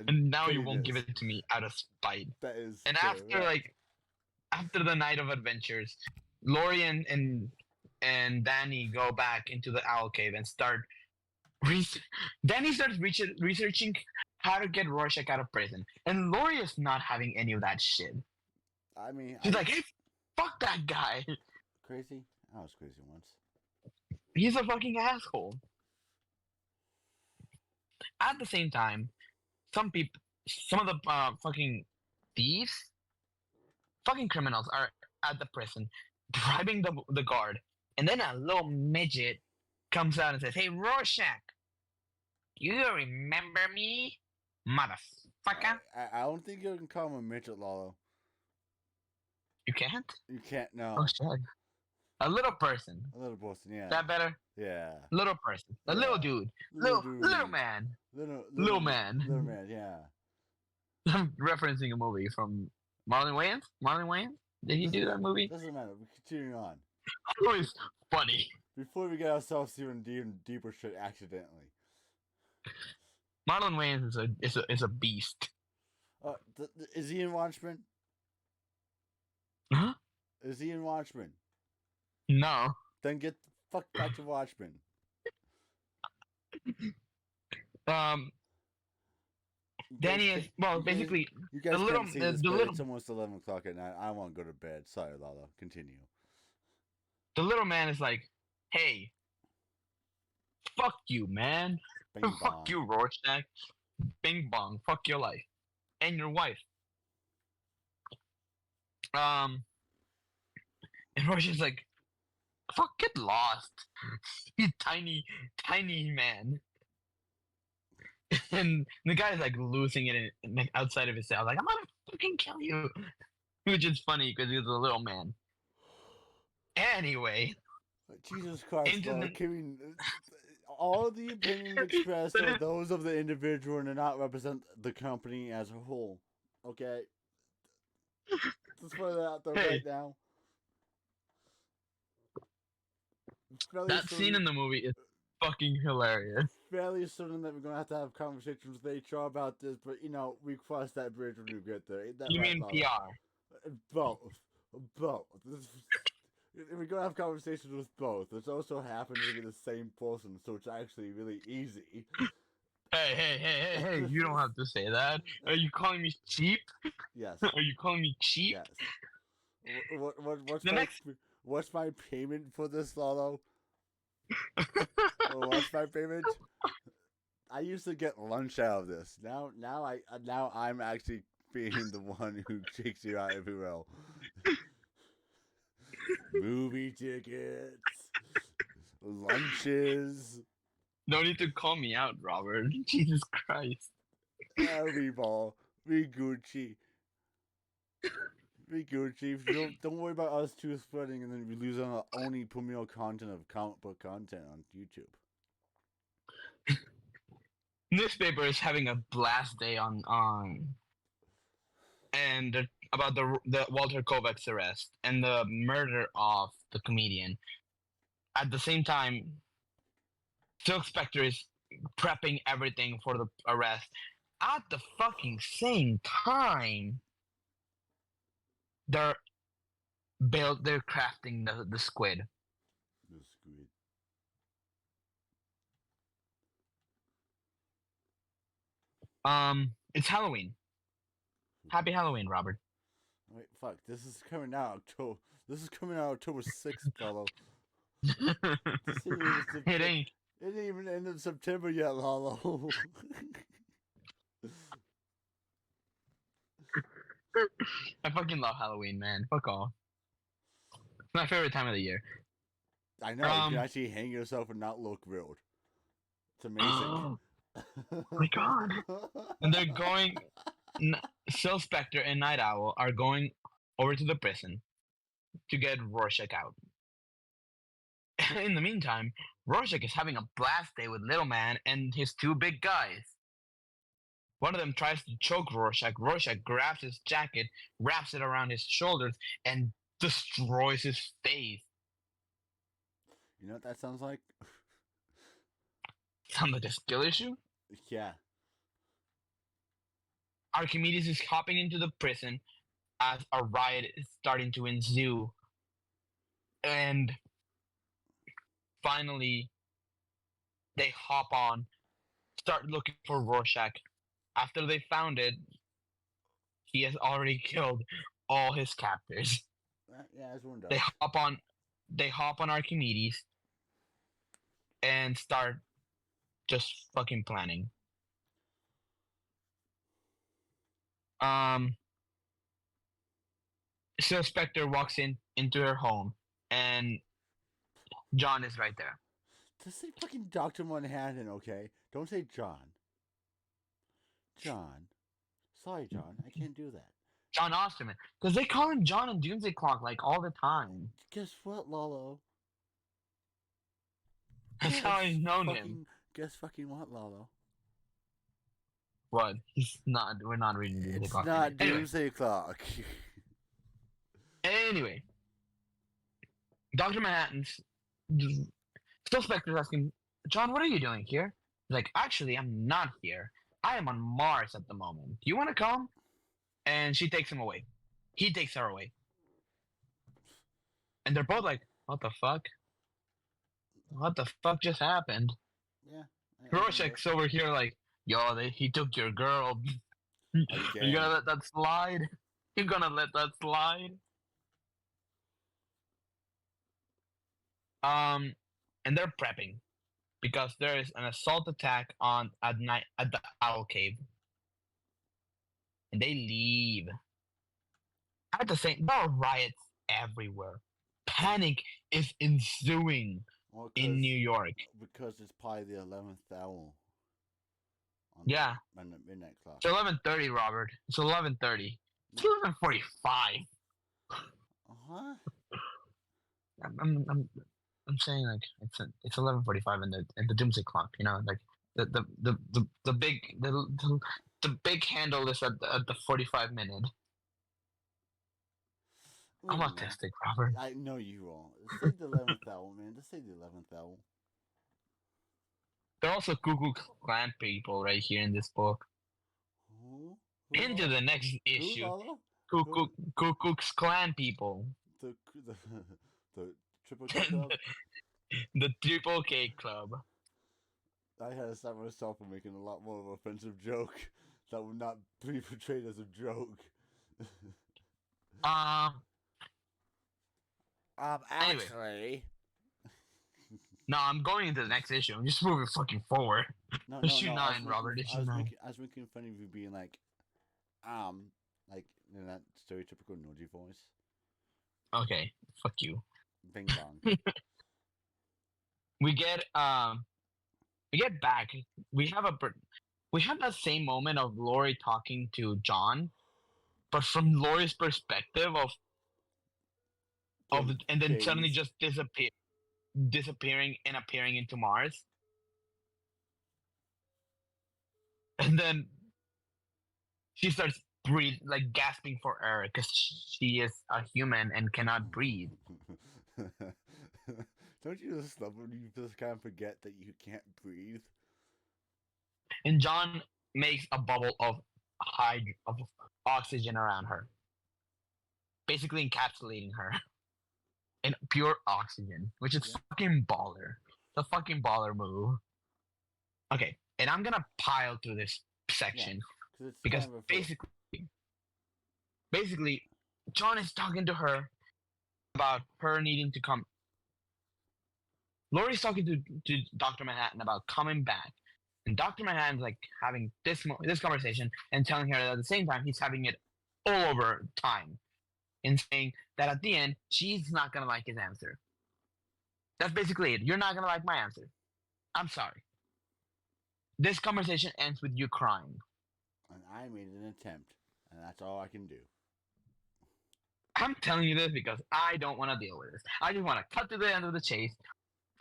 And now you won't give it to me out of spite. That is. And true, after the night of adventures, Lori and Danny go back into the owl cave and start. Danny starts researching how to get Rorschach out of prison, and Lori is not having any of that shit. I mean, she's like, "Hey, fuck that guy." Crazy? I was crazy once. He's a fucking asshole. At the same time, some of the fucking thieves, fucking criminals are at the prison, bribing the guard, and then a little midget comes out and says, "Hey, Rorschach, you remember me, motherfucker?" I don't think you can call him a midget, Lalo. You can't? You can't, no. Oh, shit. A little person. A little person, yeah. Is that better? Yeah. Little person. A little dude. Little man. Little man. Little man, yeah. I'm referencing a movie from Marlon Wayans? Marlon Wayans? Did he do that movie? Doesn't matter. We're continuing on. It was funny. Before we get ourselves even deeper shit accidentally. Marlon Wayans is a beast. Is he in Watchmen? Huh? Is he in Watchmen? No. Then get the fuck back to Watchmen. Danny is basically you guys can't see this, but it's almost 11 o'clock at night. I want to go to bed. Sorry, Lalo. Continue. The little man is like, "Hey, fuck you, man. Bing Fuck bong. you, Rorschach. Bing bong. Fuck your life and your wife." And Rorschach's like, "Fuck, get lost. You tiny man." And the guy's like losing it like outside of his cell, like I'm gonna fucking kill you, which is funny because he's a little man. Anyway, Jesus Christ, into bro. the Can we, all the opinions expressed are those of the individual and do not represent the company as a whole. Okay? Just put it out there hey, right now. Fairly that scene certain, in the movie is fucking hilarious. fairly certain that we're going to have conversations with HR about this, but, we cross that bridge when we get there. Ain't that You right, mean Lalo? PR? Both. Both. We're going to have conversations with both. This also happens to be the same person, so it's actually really easy. Hey! You don't have to say that. Are you calling me cheap? Yes. Are you calling me cheap? Yes. What's The my next. what's my payment for this, Lalo? What's my payment? I used to get lunch out of this. Now I'm actually being the one who kicks you out, if you will. Movie tickets, lunches. No need to call me out, Robert. Jesus Christ. We ball. We Gucci. We Gucci. Don't worry about us two spreading and then we lose on the only premium content of comic book content on YouTube. Newspaper is having a blast day on and about the Walter Kovacs arrest and the murder of the comedian. At the same time, Silk Spectre is prepping everything for the arrest. At the fucking same time, they're they're crafting the squid. The squid. It's Halloween. Happy Halloween, Robert. Wait, fuck. This is coming out October. This is coming out October 6th, fellow. It ain't. It ain't even end of September yet, Lalo. I fucking love Halloween, man. Fuck off. It's my favorite time of the year. I know, you can actually hang yourself and not look rude. It's amazing. Oh my god. And they're going. Silk Spectre and Night Owl are going over to the prison to get Rorschach out. In the meantime, Rorschach is having a blast day with Little Man and his two big guys. One of them tries to choke Rorschach. Rorschach grabs his jacket, wraps it around his shoulders, and destroys his face. You know what that sounds like? Sounds like a skill issue? Yeah. Archimedes is hopping into the prison as a riot is starting to ensue. And finally, they hop on, start looking for Rorschach. After they found it, he has already killed all his captors. Yeah, as one does. They hop on Archimedes and start just fucking planning. So Spectre walks into her home and John is right there. Just say fucking Dr. Manhattan, okay? Don't say John. John. Sorry, John. I can't do that. John Osterman. Because they call him John in Doomsday Clock like all the time. Guess what, Lalo? That's how I've known him. Guess fucking what, Lalo? What? He's not. We're not reading Doomsday Clock. It's not Doomsday Clock. Anyway. Dr. Manhattan's still Spectre's asking, John, what are you doing here? He's like, actually, I'm not here. I am on Mars at the moment. Do you want to come? And she takes him away. He takes her away. And they're both like, what the fuck? What the fuck just happened? Yeah. Rorschach's over here like, yo, he took your girl. You gonna let that slide? You gonna let that slide? And they're prepping because there is an assault attack at night at the Owl Cave, and they leave. At the same, there are riots everywhere. Panic is ensuing in New York because it's probably the 11th hour Yeah. On the midnight clock. It's 11:30, Robert. It's 11:30. It's 11:45. Huh? I'm saying like it's 11:45 in the doomsday clock. You know, like the big the big handle is at the 45 minute. I'm autistic, Robert. I know you are. Say the 11th hour, man. Just say the 11th hour. There are also Ku Klux Klan people right here in this book. Who? Into the next issue. Lalo? Ku Klux Klan people. The Triple K Club? The Triple K Club. I had to stop myself from making a lot more of an offensive joke that would not be portrayed as a joke. Actually. No, I'm going into the next issue. I'm just moving fucking forward. Issue 9, Robert. Issue 9. I was making fun of you being like in that stereotypical Noji voice. Okay, fuck you. Bing bong. we get back. We have that same moment of Lori talking to John, but from Lori's perspective and then suddenly just disappearing and appearing into Mars. And then she starts gasping for air because she is a human and cannot breathe. Don't you just love when you just kind of forget that you can't breathe? And John makes a bubble of oxygen around her, basically encapsulating her in pure oxygen, which is fucking baller. The fucking baller move. Okay, and I'm gonna pile through this section because basically, John is talking to her about her needing to come. Lori's talking to Dr. Manhattan about coming back, and Dr. Manhattan's like having this conversation and telling her that at the same time he's having it all over time, and saying that at the end she's not gonna like his answer. That's basically it. You're not gonna like my answer. I'm sorry. This conversation ends with you crying. And I made an attempt, and that's all I can do. I'm telling you this because I don't want to deal with this. I just want to cut to the end of the chase.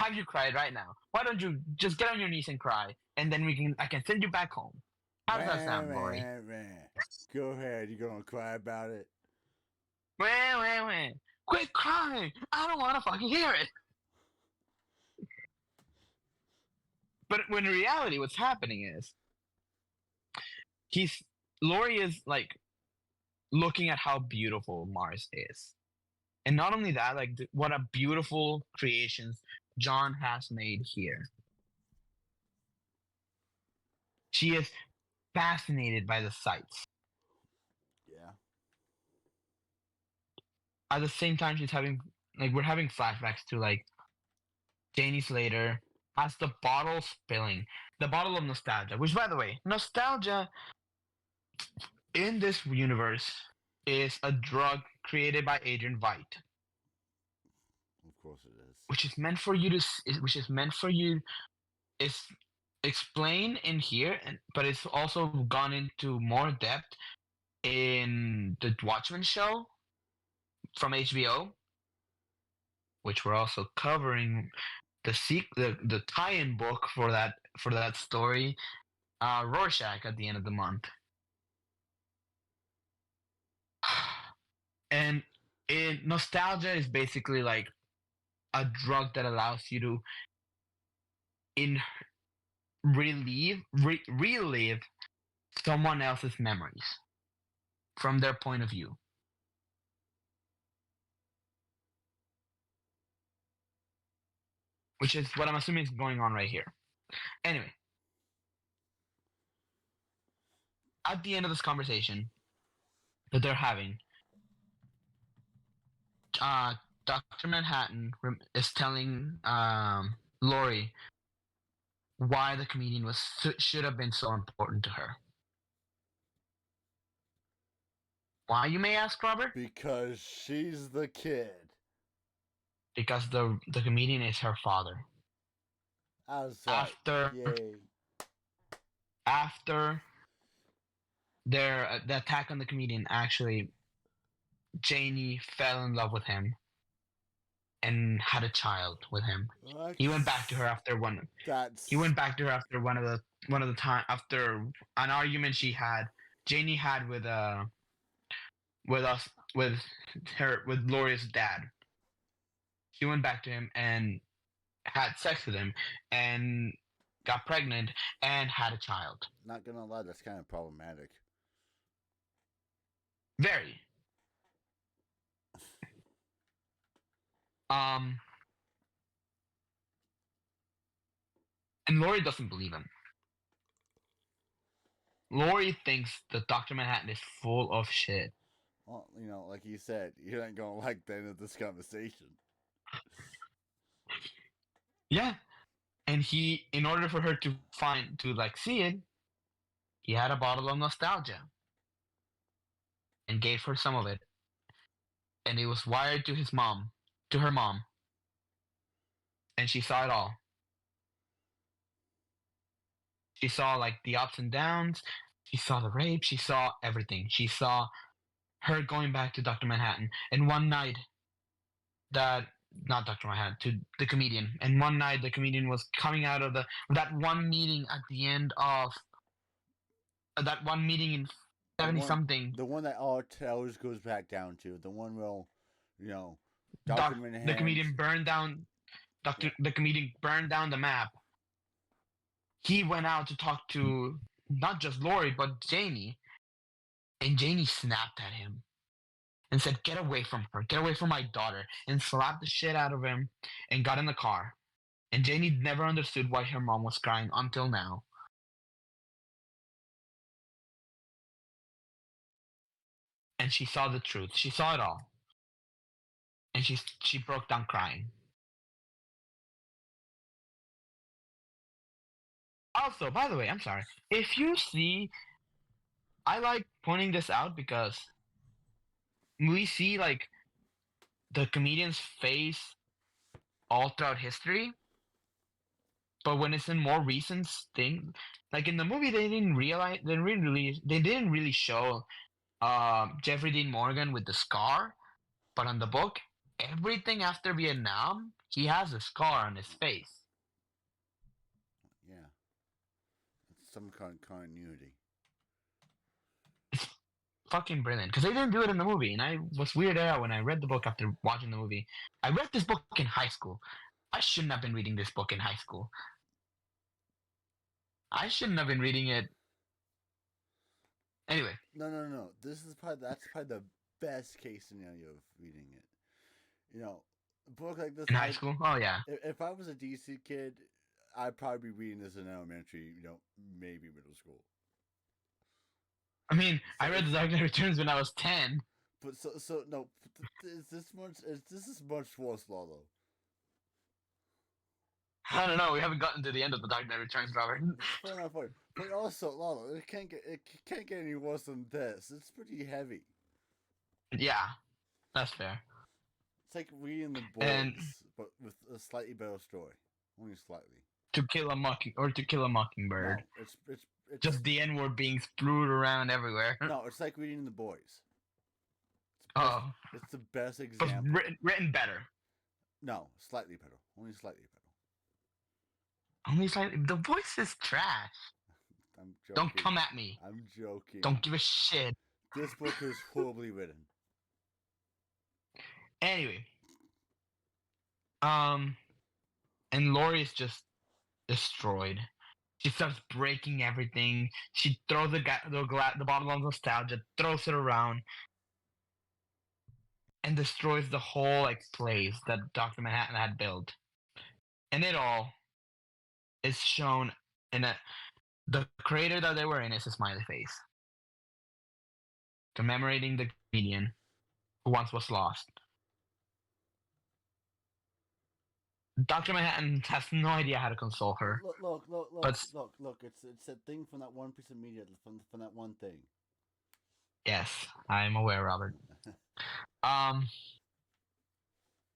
Have you cried right now? Why don't you just get on your knees and cry, and then I can send you back home. How does that sound, Lori? Go ahead. You gonna cry about it? Quit crying! I don't want to fucking hear it. But when in reality, what's happening is Lori is like looking at how beautiful Mars is, and not only that, like what a beautiful creations John has made here. She is fascinated by the sights. Yeah. At the same time, we're having flashbacks to like Janie Slater as the bottle spilling, the bottle of nostalgia. Which, by the way, nostalgia in this universe is a drug created by Adrian Veidt. Of course it is. Which is meant for you is explained in here, but it's also gone into more depth in the Watchmen show from HBO, which we're also covering the tie-in book for that story, Rorschach, at the end of the month. And nostalgia is basically like a drug that allows you to relive someone else's memories from their point of view. Which is what I'm assuming is going on right here. Anyway, at the end of this conversation that they're having, Dr. Manhattan is telling Lori why the comedian should have been so important to her. Why, you may ask, Robert? Because she's the kid. Because the comedian is her father. Yay. after the attack on the comedian, actually, Janie fell in love with him and had a child with him. What? He went back to her after one. He That's went back to her after one of the time after an argument she had. Janie had with us with Laurie's dad. She went back to him and had sex with him and got pregnant and had a child. not gonna lie. That's kind of problematic. Very. Um, and Laurie doesn't believe him. Laurie thinks that Dr. Manhattan is full of shit. Well, like you said, you ain't gonna like the end of this conversation. Yeah. And in order for her to see it, he had a bottle of nostalgia and gave her some of it. And it was wired to her mom. And she saw it all. She saw like the ups and downs. She saw the rape. She saw everything. She saw her going back to Dr. Manhattan. And one night, not Dr. Manhattan, to the comedian. And one night, the comedian was coming out of that one meeting at the end of that one meeting in 70 something. The one that all always goes back down to. The one where, Dr. Manhattan. The comedian burned down. The comedian burned down the map. He went out to talk to not just Laurie, but Janie. And Janie snapped at him and said, "Get away from her. Get away from my daughter." And slapped the shit out of him and got in the car. And Janie never understood why her mom was crying until now. And she saw the truth. She saw it all. And she broke down crying. Also, by the way, I'm sorry. If you see, I like pointing this out because we see like the comedian's face all throughout history, but when it's in more recent thing, like in the movie, they didn't really show Jeffrey Dean Morgan with the scar, but on the book, everything after Vietnam, he has a scar on his face. Yeah. It's some kind of continuity. It's fucking brilliant because they didn't do it in the movie, and I was weirded out when I read the book after watching the movie. I read this book in high school. I shouldn't have been reading this book in high school. I shouldn't have been reading it. Anyway. No. That's probably the best case scenario of reading it. A book like this In high school? Oh yeah. If I was a DC kid, I'd probably be reading this in elementary, maybe middle school. I mean, I read The Dark Knight Returns when I was 10. But no, this is much worse, Lalo. I don't know. We haven't gotten to the end of The Dark Knight Returns, Robert. Fair enough. But also, Lalo, it can't get any worse than this. It's pretty heavy. Yeah, that's fair. It's like reading The Boys, but with a slightly better story, only slightly. To Kill a Mockingbird. No, it's just the N-word being spewed around everywhere. No, it's like reading The Boys. It's the best example. But written better. No, slightly better. Only slightly better. Only slightly. The Voice is trash. I'm joking. Don't come at me. I'm joking. Don't give a shit. This book is horribly written. Anyway. And Laurie is just destroyed. She starts breaking everything. She throws the bottle of nostalgia, throws it around, and destroys the whole place that Dr. Manhattan had built. And it all is shown in the crater that they were in is a smiley face, commemorating the comedian who once was lost. Dr. Manhattan has no idea how to console her. Look. It's a thing from that one piece of media, from that one thing. Yes, I'm aware, Robert.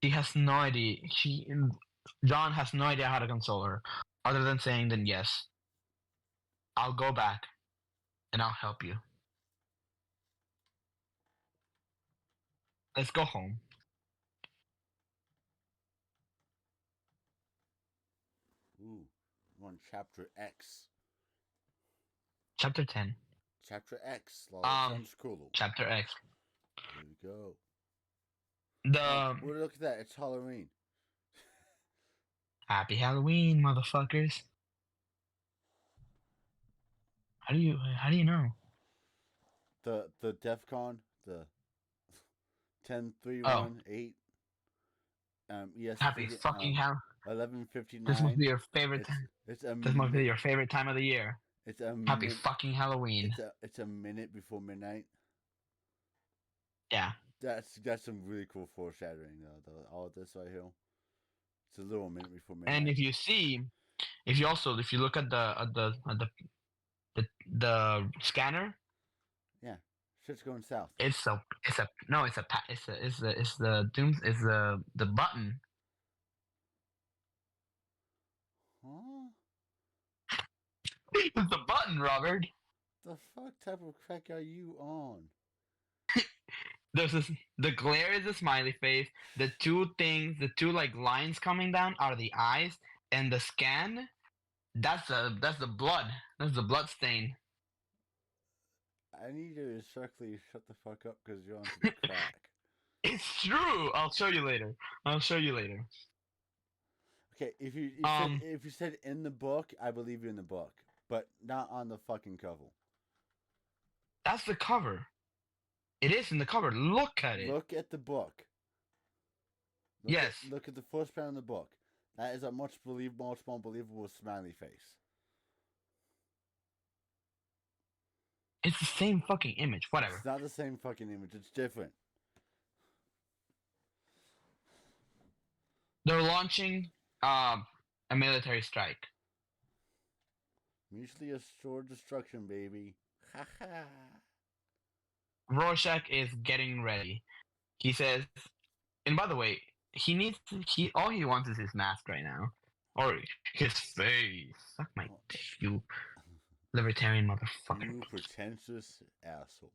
He has no idea. John has no idea how to console her, other than saying, "Then yes." I'll go back and I'll help you. Let's go home. Ooh, I'm on chapter X. Chapter 10. Chapter X. Lalo. Sounds cool. Chapter X. Here we go. The Well, look at that. It's Halloween. Happy Halloween, motherfuckers. How do you know? The DEFCON, the 10-3-1-8. Yes. Happy fucking hell. 11:59. This must be your favorite time. It's a This must be your favorite time of the year. It's a Happy fucking Halloween. It's a minute before midnight. Yeah. That's some really cool foreshadowing though. All of this right here. It's a little minute before midnight. And if you look at the scanner, yeah, shit's going south. It's the button. Huh? It's the button, Robert. The fuck type of crack are you on? The glare is a smiley face. The two like lines coming down are the eyes, and the scan, that's the blood. That's the blood stain. I need you to strictly shut the fuck up because you're on to the crack. It's true. I'll show you later. Okay, if you said in the book, I believe you in the book, but not on the fucking cover. That's the cover. It is in the cover. Look at it. Look at the book. Yes. Look at the first panel in the book. That is a much more believable smiley face. It's the same fucking image. Whatever. It's not the same fucking image. It's different. They're launching a military strike. Mutually assured destruction, baby. Ha ha. Rorschach is getting ready. He says, and by the way, all he wants is his mask right now, or his face. Fuck my you, libertarian motherfucker. You pretentious asshole.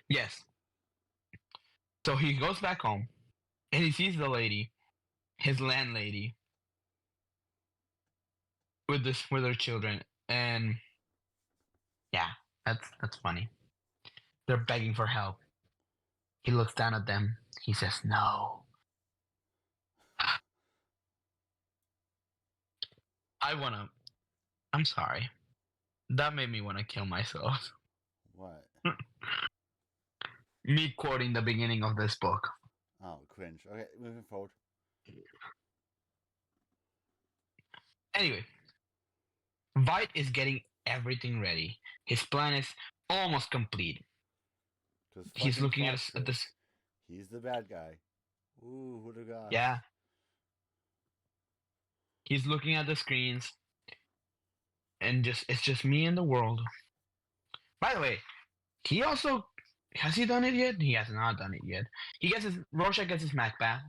Yes. So he goes back home, and he sees the lady, his landlady, with her children, and yeah, that's funny. They're begging for help. He looks down at them. He says, "No." I'm sorry. That made me want to kill myself. What? Me quoting the beginning of this book. Oh, cringe. Okay, moving forward. Anyway, Vite is getting everything ready. His plan is almost complete. He's looking at this. He's the bad guy. Ooh, who'd have got? Yeah. He's looking at the screens, and it's just me and the world. By the way, has he done it yet? He has not done it yet. Rorschach gets his mask back,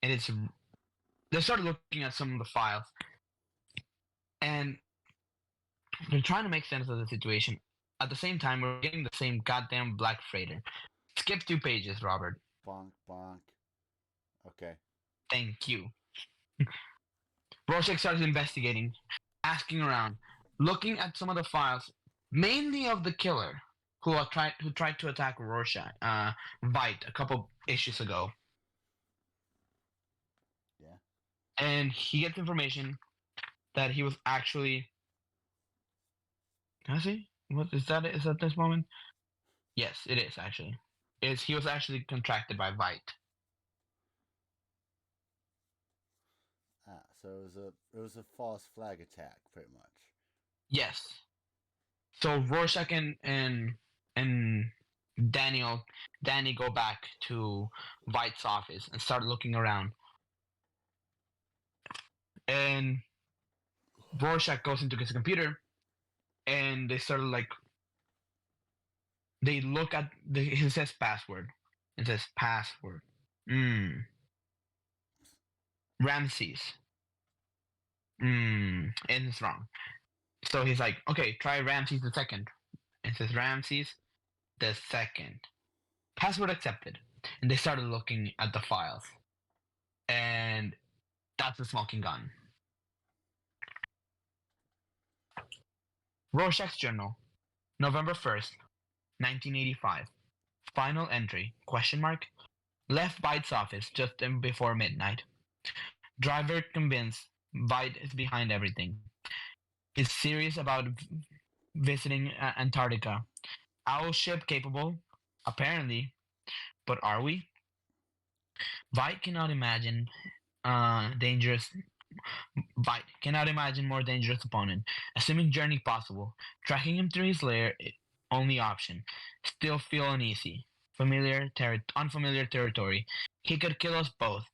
and they started looking at some of the files, and they're trying to make sense of the situation. At the same time, we're getting the same goddamn black freighter. Skip 2 pages, Robert. Bonk, bonk. Okay. Thank you. Rorschach starts investigating, asking around, looking at some of the files, mainly of the killer who tried to attack Rorschach, Vite, a couple issues ago. Yeah. And he gets information that he was actually. Can I see? What is that? Is that this moment? Yes, it is actually. He was actually contracted by Vite. So it was a false flag attack, pretty much. Yes. So Rorschach and Danny go back to Vite's office and start looking around. And Rorschach goes into his computer, and they sort of like they look at it says password. It says password. Ramses. And it's wrong. So he's like, okay, try Ramses the second. It says Ramses the second. Password accepted. And they started looking at the files. And that's the smoking gun. Rorschach's journal, November 1st, 1985. Final entry, question mark. Left Byte's office just before midnight. Driver convinced Byte is behind everything. Is serious about visiting Antarctica. Owl ship capable? Apparently. But are we? Byte cannot imagine dangerous. Byte cannot imagine more dangerous opponent. Assuming journey possible, tracking him through his lair only option. Still feel uneasy. Unfamiliar territory. He could kill us both.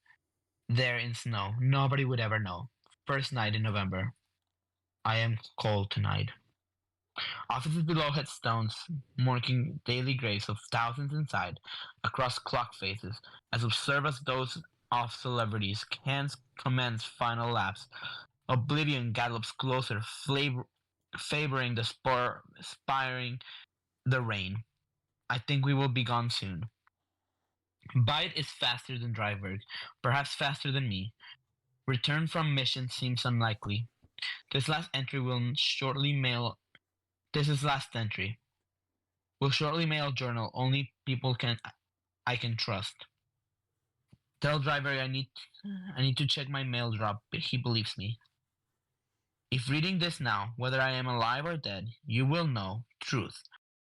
There in snow. Nobody would ever know. First night in November. I am cold tonight. Offices below headstones marking daily graves of thousands inside, across clock faces, as observe as those of celebrities can't commence final laps. Oblivion gallops closer, favoring the spiring the rain. I think we will be gone soon. Bite is faster than Dryberg, perhaps faster than me. Return from mission seems unlikely. This last entry will shortly mail. This is last entry. Will shortly mail journal. Only people I can trust. Tell driver I need to check my mail drop. He believes me. If reading this now, whether I am alive or dead, you will know truth.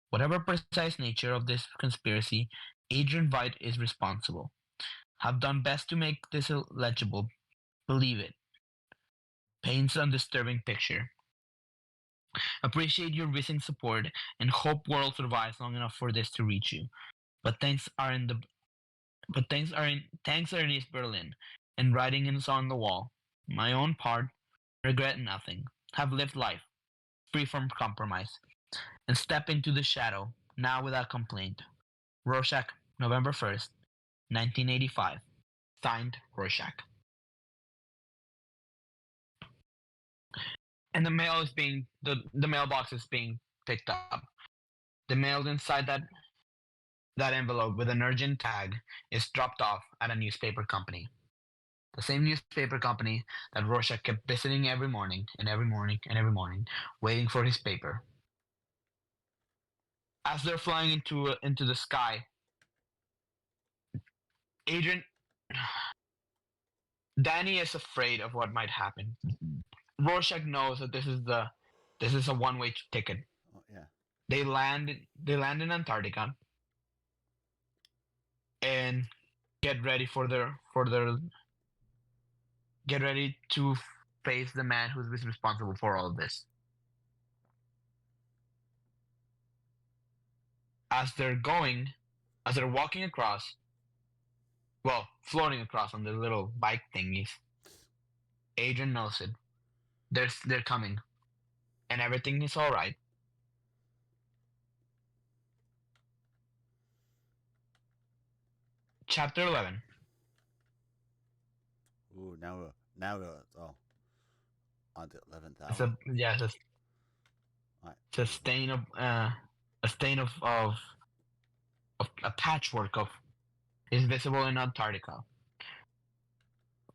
Whatever precise nature of this conspiracy, Adrian White is responsible. Have done best to make this legible. Believe it. Paints a disturbing picture. Appreciate your recent support and hope world survives long enough for this to reach you. But thanks are in East Berlin, and writing is on the wall. My own part, regret nothing. Have lived life, free from compromise, and step into the shadow, now without complaint. Rorschach, November 1st, 1985. Signed, Rorschach. And the mail is being the mailbox is being picked up. The mail inside that envelope with an urgent tag is dropped off at a newspaper company. The same newspaper company that Rorschach kept visiting every morning and every morning and every morning, waiting for his paper. As they're flying into the sky, Adrian, Danny is afraid of what might happen. Rorschach knows that this is a one-way ticket. Oh, yeah. They land in Antarctica and get ready get ready to face the man who's responsible for all of this. As they're walking across, well, floating across on their little bike thingies, Adrian knows it. They're coming, and everything is all right. Chapter 11. Ooh, now we're on the 11th hour. It's a stain of a patchwork of is visible in Antarctica.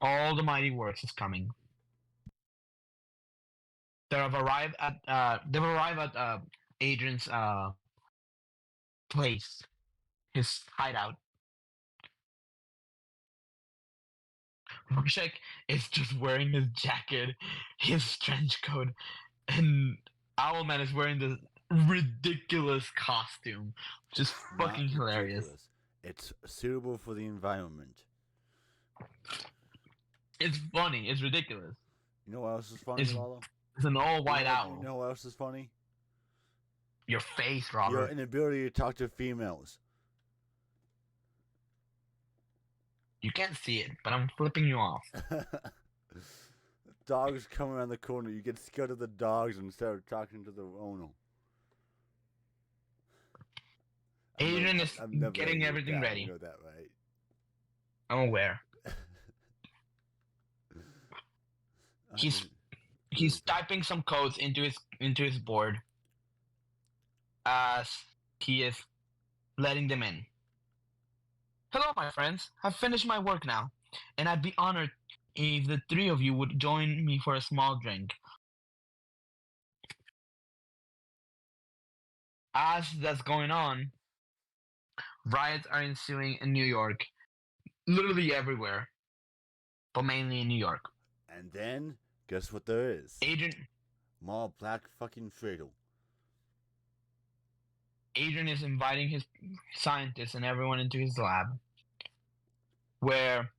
All the mighty works is coming. They've arrived at Adrian's place, his hideout. Rorschach is just wearing his jacket, his trench coat, and Owlman is wearing this ridiculous costume, which is fucking hilarious. It's suitable for the environment. It's funny. It's ridiculous. You know what else is funny, Lalo? It's an all-white owl. You know what else is funny? Your face, Robert. Your inability to talk to females. You can't see it, but I'm flipping you off. Dogs come around the corner. You get scared of the dogs instead of talking to the owner. Adrian is getting everything ready. You know that, right? I'm aware. He's typing some codes into his board as he is letting them in. Hello, my friends. I've finished my work now, and I'd be honored if the three of you would join me for a small drink. As that's going on, riots are ensuing in New York, literally everywhere, but mainly in New York. And then, guess what there is? Adrian More black fucking fatal. Adrian is inviting his scientists and everyone into his lab, where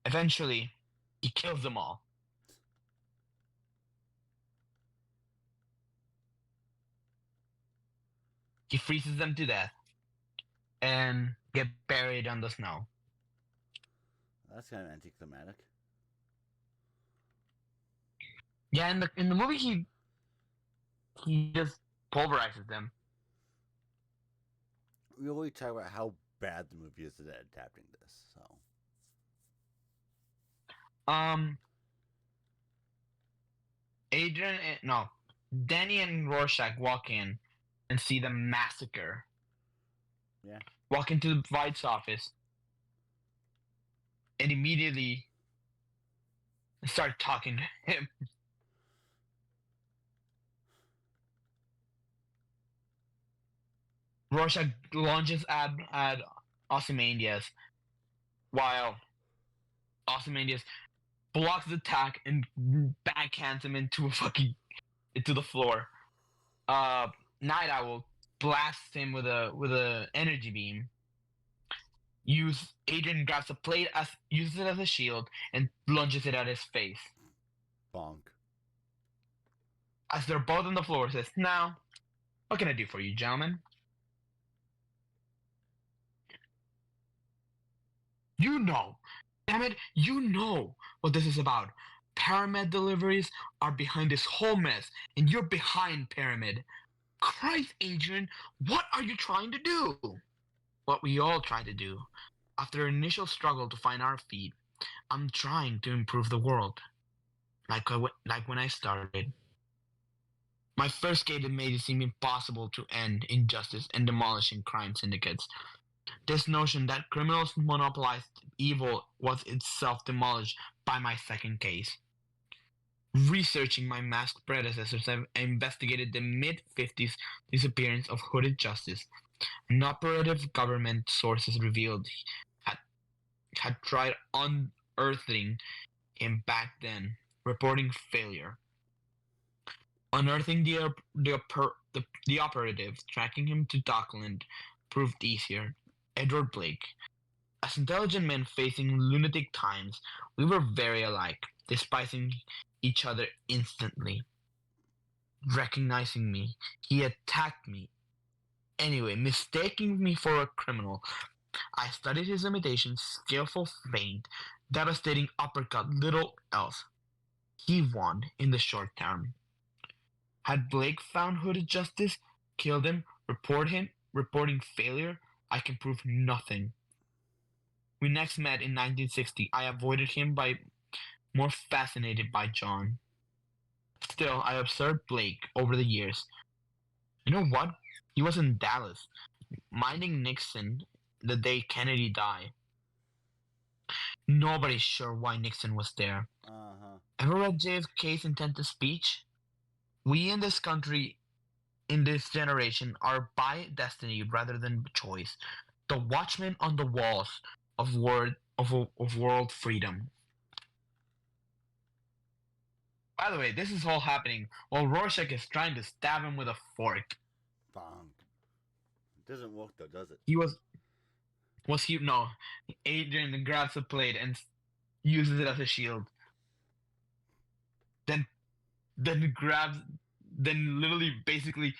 eventually he kills them all. He freezes them to death and get buried on the snow. That's kind of anticlimactic. Yeah, in the movie he just pulverizes them. We always talk about how bad the movie is at adapting this, so. Danny and Rorschach walk in and see the massacre. Yeah. Walk into White's office and immediately start talking to him. Rorschach launches at Ozymandias while Ozymandias blocks the attack and backhands him into the floor. Night Owl blasts him with a energy beam. Adrian grabs a plate, uses it as a shield, and lunges it at his face. Bonk. As they're both on the floor, says, "Now, what can I do for you, gentlemen?" Damn it, you know what this is about. Pyramid deliveries are behind this whole mess, and you're behind Pyramid. Christ, Adrian, what are you trying to do? What we all try to do. After an initial struggle to find our feet, I'm trying to improve the world. Like when I started. My first gate made it seem impossible to end injustice and demolishing crime syndicates. This notion that criminals monopolized evil was itself demolished by my second case. Researching my masked predecessors, I investigated the mid-50s disappearance of Hooded Justice. An operative government sources revealed had tried unearthing him back then, reporting failure. Unearthing the operative, tracking him to Dockland proved easier. Edward Blake. As intelligent men facing lunatic times, we were very alike, despising each other instantly. Recognizing me, he attacked me. Anyway, mistaking me for a criminal, I studied his imitations, skillful feint, devastating uppercut, little else. He won in the short term. Had Blake found Hooded Justice, killed him, reporting failure, I can prove nothing. We next met in 1960. I avoided him more fascinated by John. Still, I observed Blake over the years. You know what? He was in Dallas, minding Nixon the day Kennedy died. Nobody's sure why Nixon was there. Ever read JFK's intended speech? We in this country, in this generation, are by destiny rather than choice. The watchmen on the walls of world freedom. By the way, this is all happening while Rorschach is trying to stab him with a fork. Bonk. It doesn't work though, does it? No. Adrian grabs a plate and uses it as a shield. Then literally basically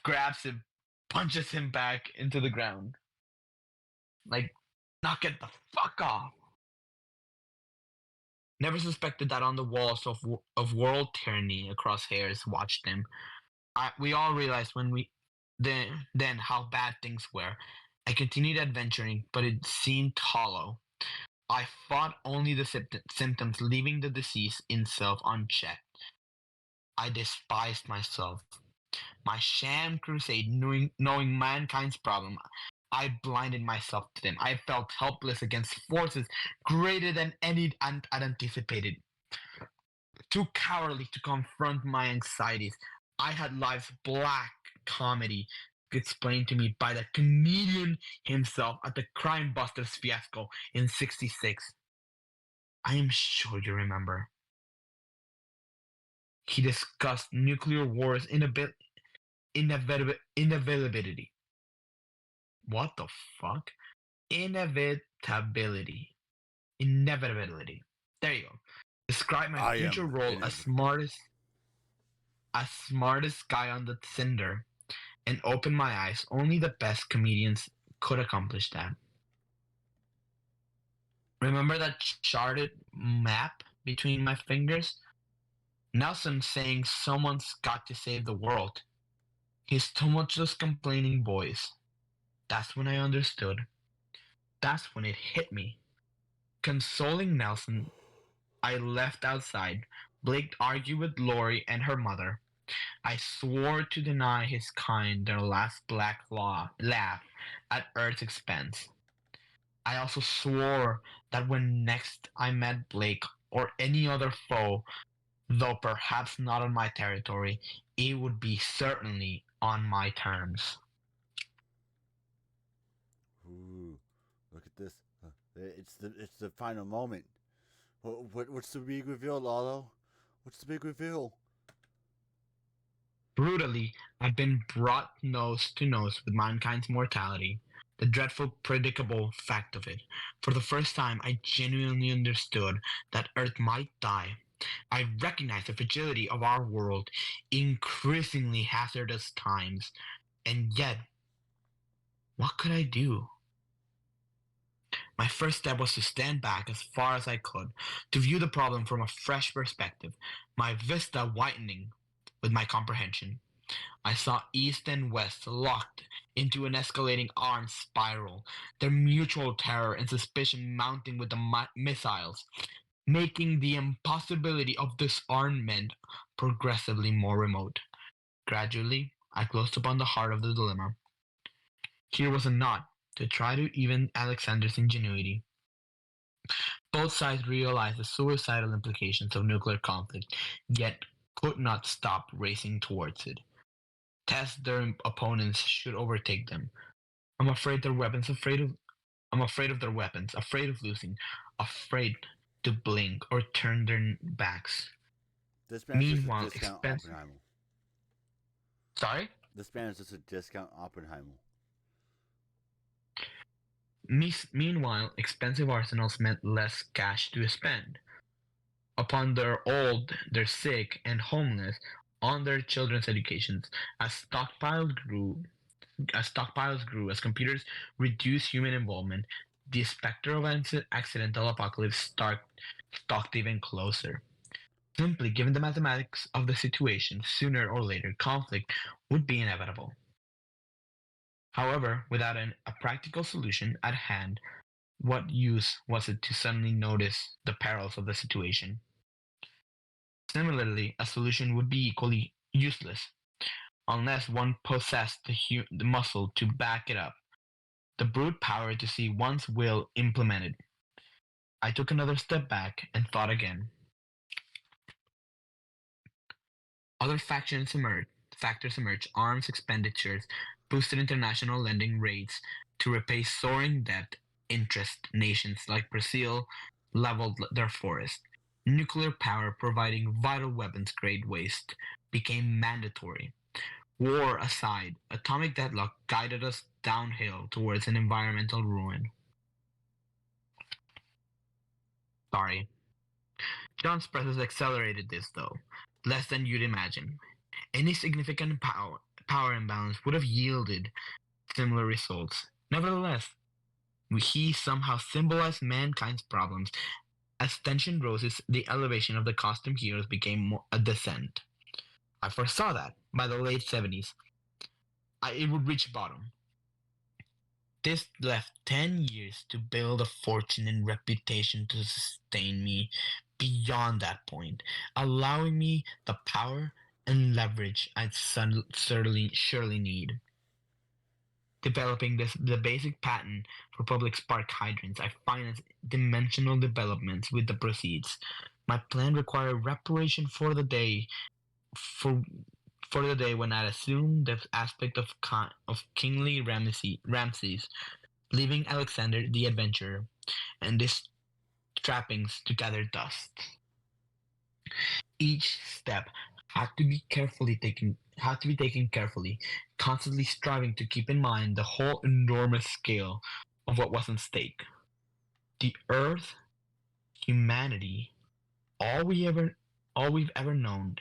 grabs him, punches him back into the ground. Like, knock it the fuck off. Never suspected that on the walls of world tyranny across hairs watched him. We all realized then how bad things were. I continued adventuring, but it seemed hollow. I fought only the symptoms, leaving the disease itself unchecked. I despised myself. My sham crusade, knowing mankind's problem, I blinded myself to them. I felt helpless against forces greater than any I'd anticipated. Too cowardly to confront my anxieties, I had life's black comedy explained to me by the comedian himself at the Crime Busters fiasco in '66. I am sure you remember. He discussed nuclear war's inevitability. What the fuck? Inevitability. Inevitability. There you go. Describe my I future am role inevitable. as smartest guy on the cinder, and open my eyes. Only the best comedians could accomplish that. Remember that charted map between my fingers? Nelson saying someone's got to save the world. His tumultuous complaining voice. That's when I understood. That's when it hit me. Consoling Nelson, I left outside. Blake argued with Lori and her mother. I swore to deny his kind their last black laugh at Earth's expense. I also swore that when next I met Blake or any other foe, though perhaps not on my territory, it would be certainly on my terms. Ooh, look at this. It's the final moment. What's the big reveal, Lalo? What's the big reveal? Brutally, I've been brought nose to nose with mankind's mortality, the dreadful, predicable fact of it. For the first time, I genuinely understood that Earth might die. I recognized the fragility of our world, increasingly hazardous times, and yet, what could I do? My first step was to stand back as far as I could, to view the problem from a fresh perspective, my vista widening with my comprehension. I saw East and West locked into an escalating armed spiral, their mutual terror and suspicion mounting with the missiles, making the impossibility of disarmament progressively more remote. Gradually, I closed upon the heart of the dilemma. Here was a knot to try to even Alexander's ingenuity. Both sides realized the suicidal implications of nuclear conflict, yet could not stop racing towards it. Test their opponents should overtake them. I'm afraid their weapons, I'm afraid of their weapons, afraid of losing, afraid to blink or turn their backs. This man's just a Meanwhile, discount expensive. Oppenheimer. Sorry. This man's just a discount Oppenheimer. Meanwhile, expensive arsenals meant less cash to spend upon their old, their sick and homeless, on their children's educations. As stockpiles grew, as computers reduced human involvement, the specter of accidental apocalypse stalked even closer. Simply given the mathematics of the situation, sooner or later conflict would be inevitable. However, without a practical solution at hand, what use was it to suddenly notice the perils of the situation? Similarly, a solution would be equally useless unless one possessed the muscle to back it up, the brute power to see one's will implemented. I took another step back and thought again. Other factors emerged: arms expenditures, boosted international lending rates to repay soaring debt interest. Nations like Brazil leveled their forests. Nuclear power providing vital weapons grade waste became mandatory. War aside, atomic deadlock guided us downhill towards an environmental ruin. Sorry. John's presses accelerated this, though, less than you'd imagine. Any significant power imbalance would have yielded similar results. Nevertheless, he somehow symbolized mankind's problems. As tension rose, the elevation of the costume heroes became a descent. I foresaw that by the late 70s, it would reach bottom. This left 10 years to build a fortune and reputation to sustain me beyond that point, allowing me the power and leverage I'd surely need. Developing the basic pattern for public spark hydrants, I financed dimensional developments with the proceeds. My plan required reparation for for the day when I assumed the aspect of kingly Ramses, leaving Alexander the adventurer and his trappings to gather dust. Each step had to be taken carefully, constantly striving to keep in mind the whole enormous scale of what was at stake. The earth, humanity, all we ever all we've ever known,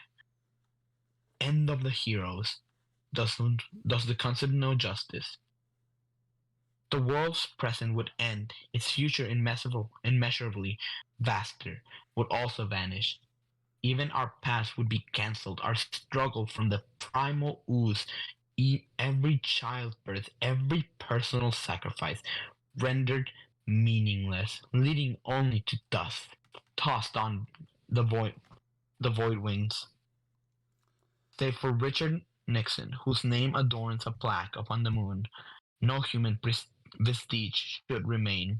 end of the heroes, does the concept no justice. The world's present would end, its future immeasurably vaster would also vanish. Even our past would be cancelled, our struggle from the primal ooze, every childbirth, every personal sacrifice rendered meaningless, leading only to dust, tossed on the void wings. Save for Richard Nixon, whose name adorns a plaque upon the moon, no human vestige should remain.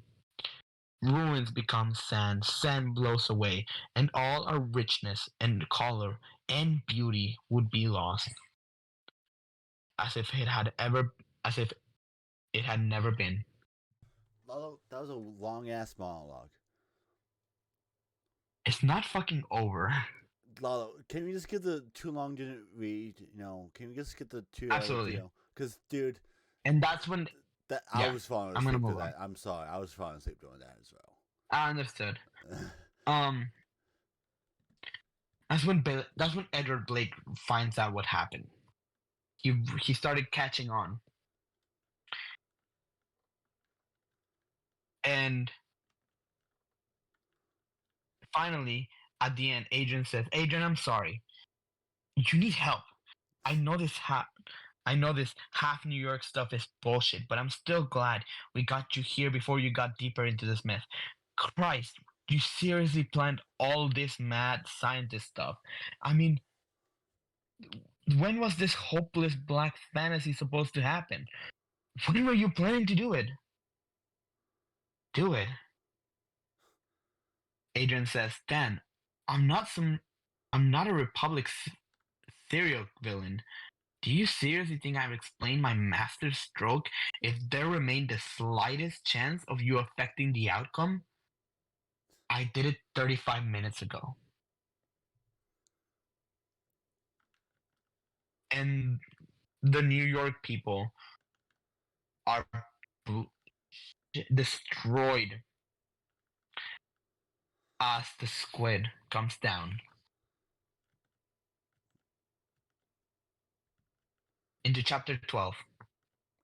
Ruins become sand, sand blows away, and all our richness and color and beauty would be lost, as if it had ever, as if it had never been. Lalo, that was a long ass monologue. It's not fucking over. Lalo, can we just get the too long didn't read? Can we just get the 2 hour Absolutely. deal? Because, dude, And that's when, that I yeah, was falling I'm gonna asleep to move on. that. I'm sorry, I was falling asleep doing that as I understood. well. Um, that's when Edward Blake finds out what happened. He started catching on, and finally, at the end, Adrian says, "Adrian, I'm sorry. You need help. I know this ha- I know this half New York stuff is bullshit, but I'm still glad we got you here before you got deeper into this mess. Christ, you seriously planned all this mad scientist stuff? I mean, when was this hopeless black fantasy supposed to happen? When were you planning to do it? Do it." Adrian says, "Dan, I'm not some I'm not a Republic serial villain. Do you seriously think I've explained my master stroke if there remained the slightest chance of you affecting the outcome? I did it 35 minutes ago." And the New York people are destroyed as the squid comes down into chapter 12.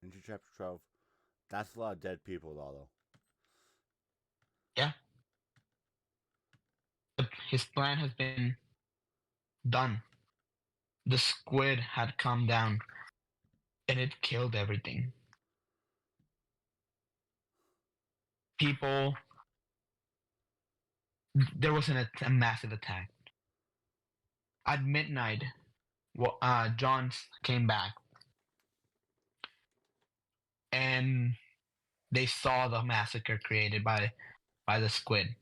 Into chapter 12. That's a lot of dead people, Lalo. Yeah, his plan has been done. The squid had come down and it killed everything. People, there was a massive attack. At midnight, John came back and they saw the massacre created by the squid,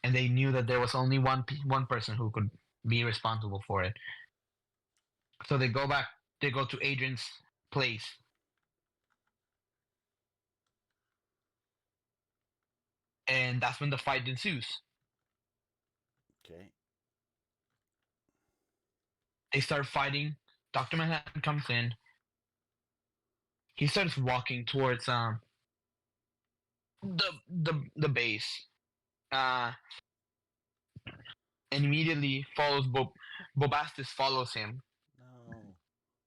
and they knew that there was only one person who could be responsible for it. So they go back. They go to Adrian's place, and that's when the fight ensues. Okay. They start fighting. Doctor Manhattan comes in. He starts walking towards the base, uh, and immediately follows Bobastis follows him. No.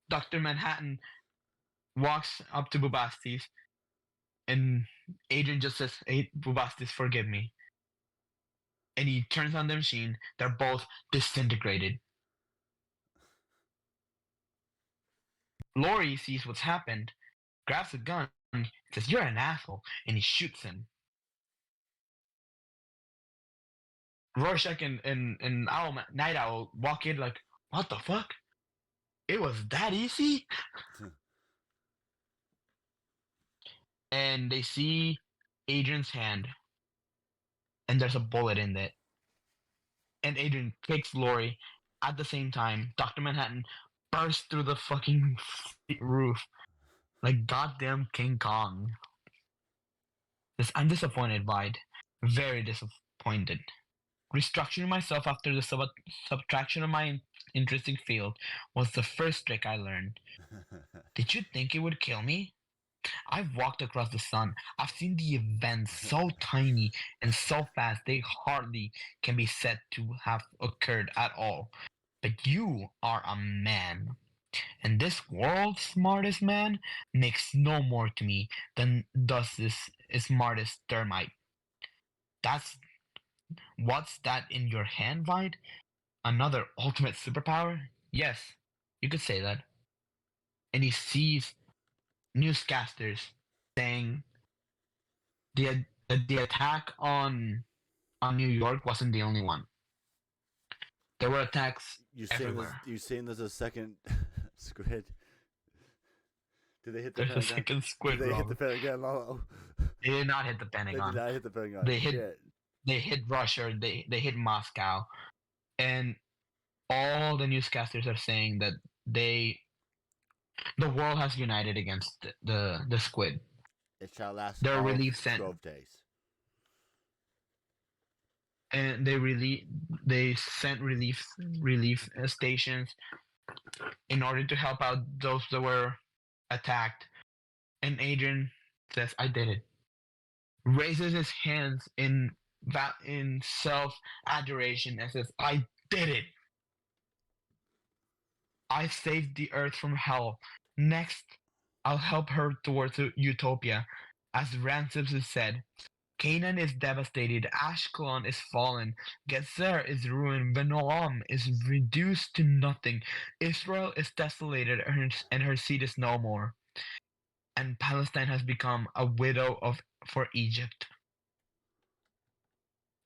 Doctor Manhattan walks up to Bubastis, and Adrian just says, "Hey, Bubastis, forgive me." And he turns on the machine. They're both disintegrated. Lori sees what's happened grabs a gun, says, "You're an asshole," and he shoots him. Rorschach and Night Owl walk in like, "What the fuck? It was that easy?" And they see Adrian's hand, and there's a bullet in it. And Adrian kicks Lori. At the same time, Dr. Manhattan bursts through the fucking roof like goddamn King Kong. I'm disappointed, Vide. Very disappointed. Restructuring myself after the subtraction of my interesting field was the first trick I learned. Did you think it would kill me? I've walked across the sun. I've seen the events so tiny and so fast they hardly can be said to have occurred at all. But you are a man, and this world's smartest man makes no more to me than does this smartest termite. That's what's that in your hand, Vide? Another ultimate superpower? Yes, you could say that. And he sees newscasters saying the attack on New York wasn't the only one. There were attacks everywhere. You saying there's a second squid? Did they hit the There's Pentagon? a second squid. Did they hit the Pentagon, Lalo? They did not hit the Pentagon. They did not hit the Pentagon. They hit Russia. They hit Moscow, and all the newscasters are saying that the world has united against the squid. It shall last their all relief 12 days. And they sent relief stations in order to help out those that were attacked. And Adrian says, "I did it." Raises his hands in self adoration and says, "I did it. I saved the earth from hell. Next, I'll help her towards utopia." As Ransom has said, Canaan is devastated, Ashkelon is fallen, Gezer is ruined, Benoam is reduced to nothing, Israel is desolated, and her seed is no more, and Palestine has become a widow for Egypt.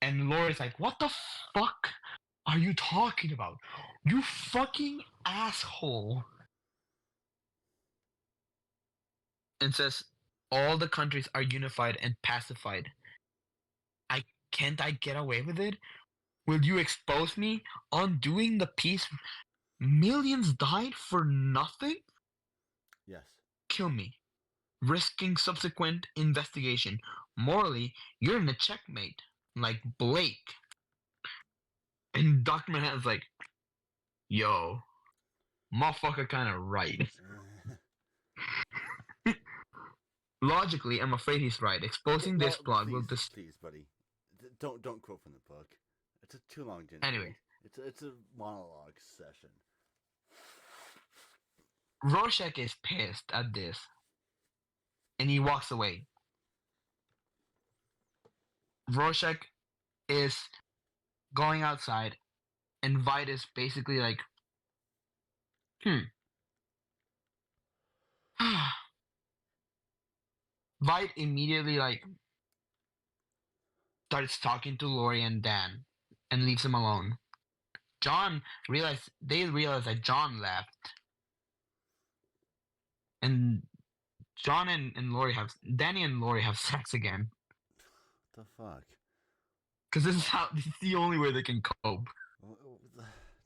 And Laura's like, "What the fuck are you talking about? You fucking asshole." And says, "All the countries are unified and pacified. Can't I get away with it? Will you expose me? Undoing the peace? Millions died for nothing? Yes. Kill me. Risking subsequent investigation. Morally, you're in a checkmate. Like Blake." And Dr. Manhattan's like, "Yo, motherfucker kinda right." Logically, I'm afraid he's right. Exposing this plot will just... Please, buddy. Don't quote from the book. It's a too long didn't Anyway. It's a monologue session. Rorschach is pissed at this. And he walks away. Rorschach is going outside, and Vite is basically like, Vite immediately like starts talking to Lori and Dan and leaves them alone. They realize that John left. And John and Danny and Lori have sex again. What the fuck? Because this is the only way they can cope.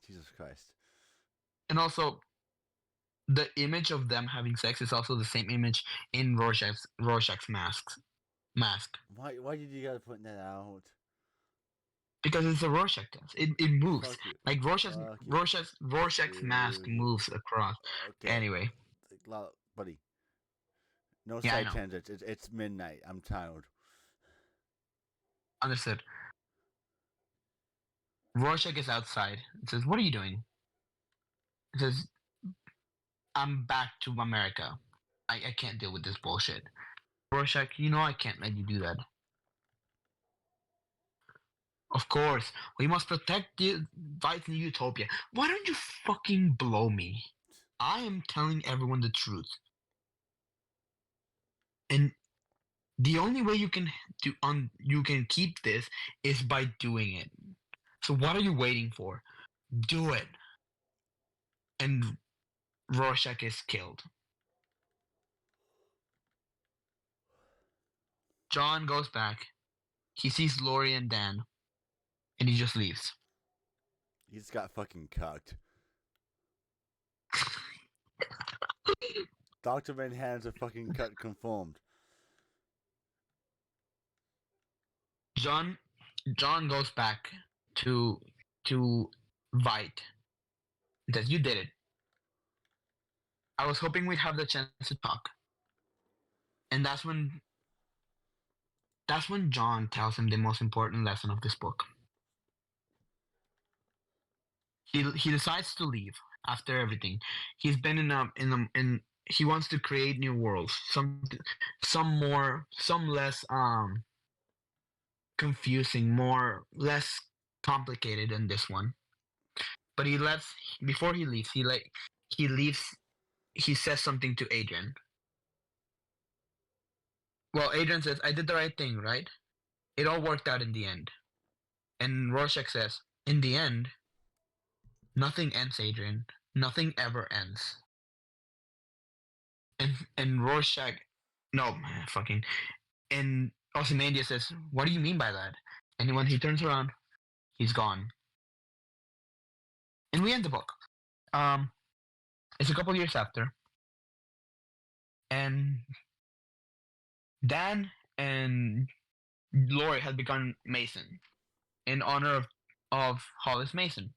Jesus Christ. And also, the image of them having sex is also the same image in Rorschach's mask. Why did you guys put that out? Because it's a Rorschach test. It moves. Like Rorschach's mask moves across. Okay. Anyway. Buddy. No side tangents. It's midnight. I'm tired. Understood. Rorschach is outside. It says, "What are you doing?" It says, "I'm back to America. I can't deal with this bullshit." Rorschach, I can't let you do that. "Of course, we must protect the Vite in Utopia." Why don't you fucking blow me? I am telling everyone the truth. And the only way you can keep this is by doing it. So what are you waiting for? Do it. And Rorschach is killed. John goes back. He sees Lori and Dan, and he just leaves. He just got fucking cucked. Dr. Manhattan's a fucking cut conformed. John goes back to Vite. He says, "You did it. I was hoping we'd have the chance to talk." And that's when John tells him the most important lesson of this book. He decides to leave after everything. He's been in he wants to create new worlds, some less confusing, less complicated than this one. But before he leaves, he says something to Adrian. Well, Adrian says, "I did the right thing, right? It all worked out in the end." And Rorschach says, "In the end, nothing ends, Adrian. Nothing ever ends." And Rorschach, no, fucking, and Ozymandias says, "What do you mean by that?" And when he turns around, he's gone. And we end the book. It's a couple years after, and Dan and Lori had become Mason in honor of Hollis Mason.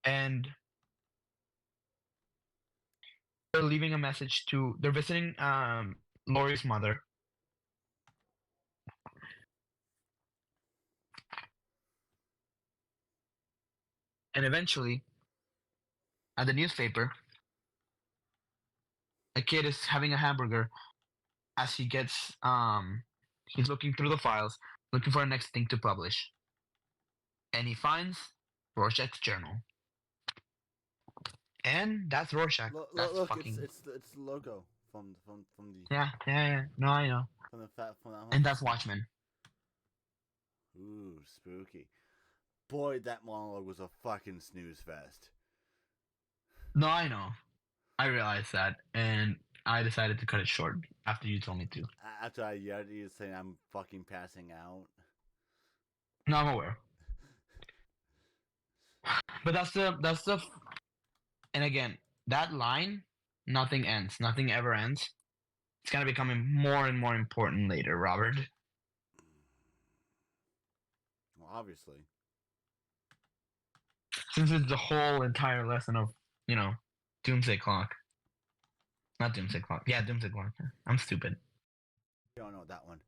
And they're leaving a message they're visiting Lori's mother. And eventually, at the newspaper, a kid is having a hamburger as he's looking through the files, looking for the next thing to publish. And he finds Rorschach's journal. And that's Rorschach. Look, fucking... it's the logo from the... Yeah. No, I know. From that one. And that's Watchmen. Ooh, spooky. Boy, that monologue was a fucking snooze fest. No, I know. I realized that, and I decided to cut it short after you told me to. After I yelled at you saying I'm fucking passing out. No, I'm aware. But that's the and again, that line, nothing ends, nothing ever ends. It's gonna become more and more important later, Robert. Well, obviously. Since it's the whole entire lesson of, Doomsday Clock. Not Doomsday Clock. Yeah, Doomsday Clock. I'm stupid. You don't know that one.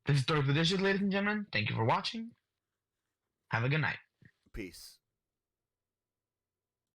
This is Story of the Dishes, ladies and gentlemen. Thank you for watching. Have a good night. Peace.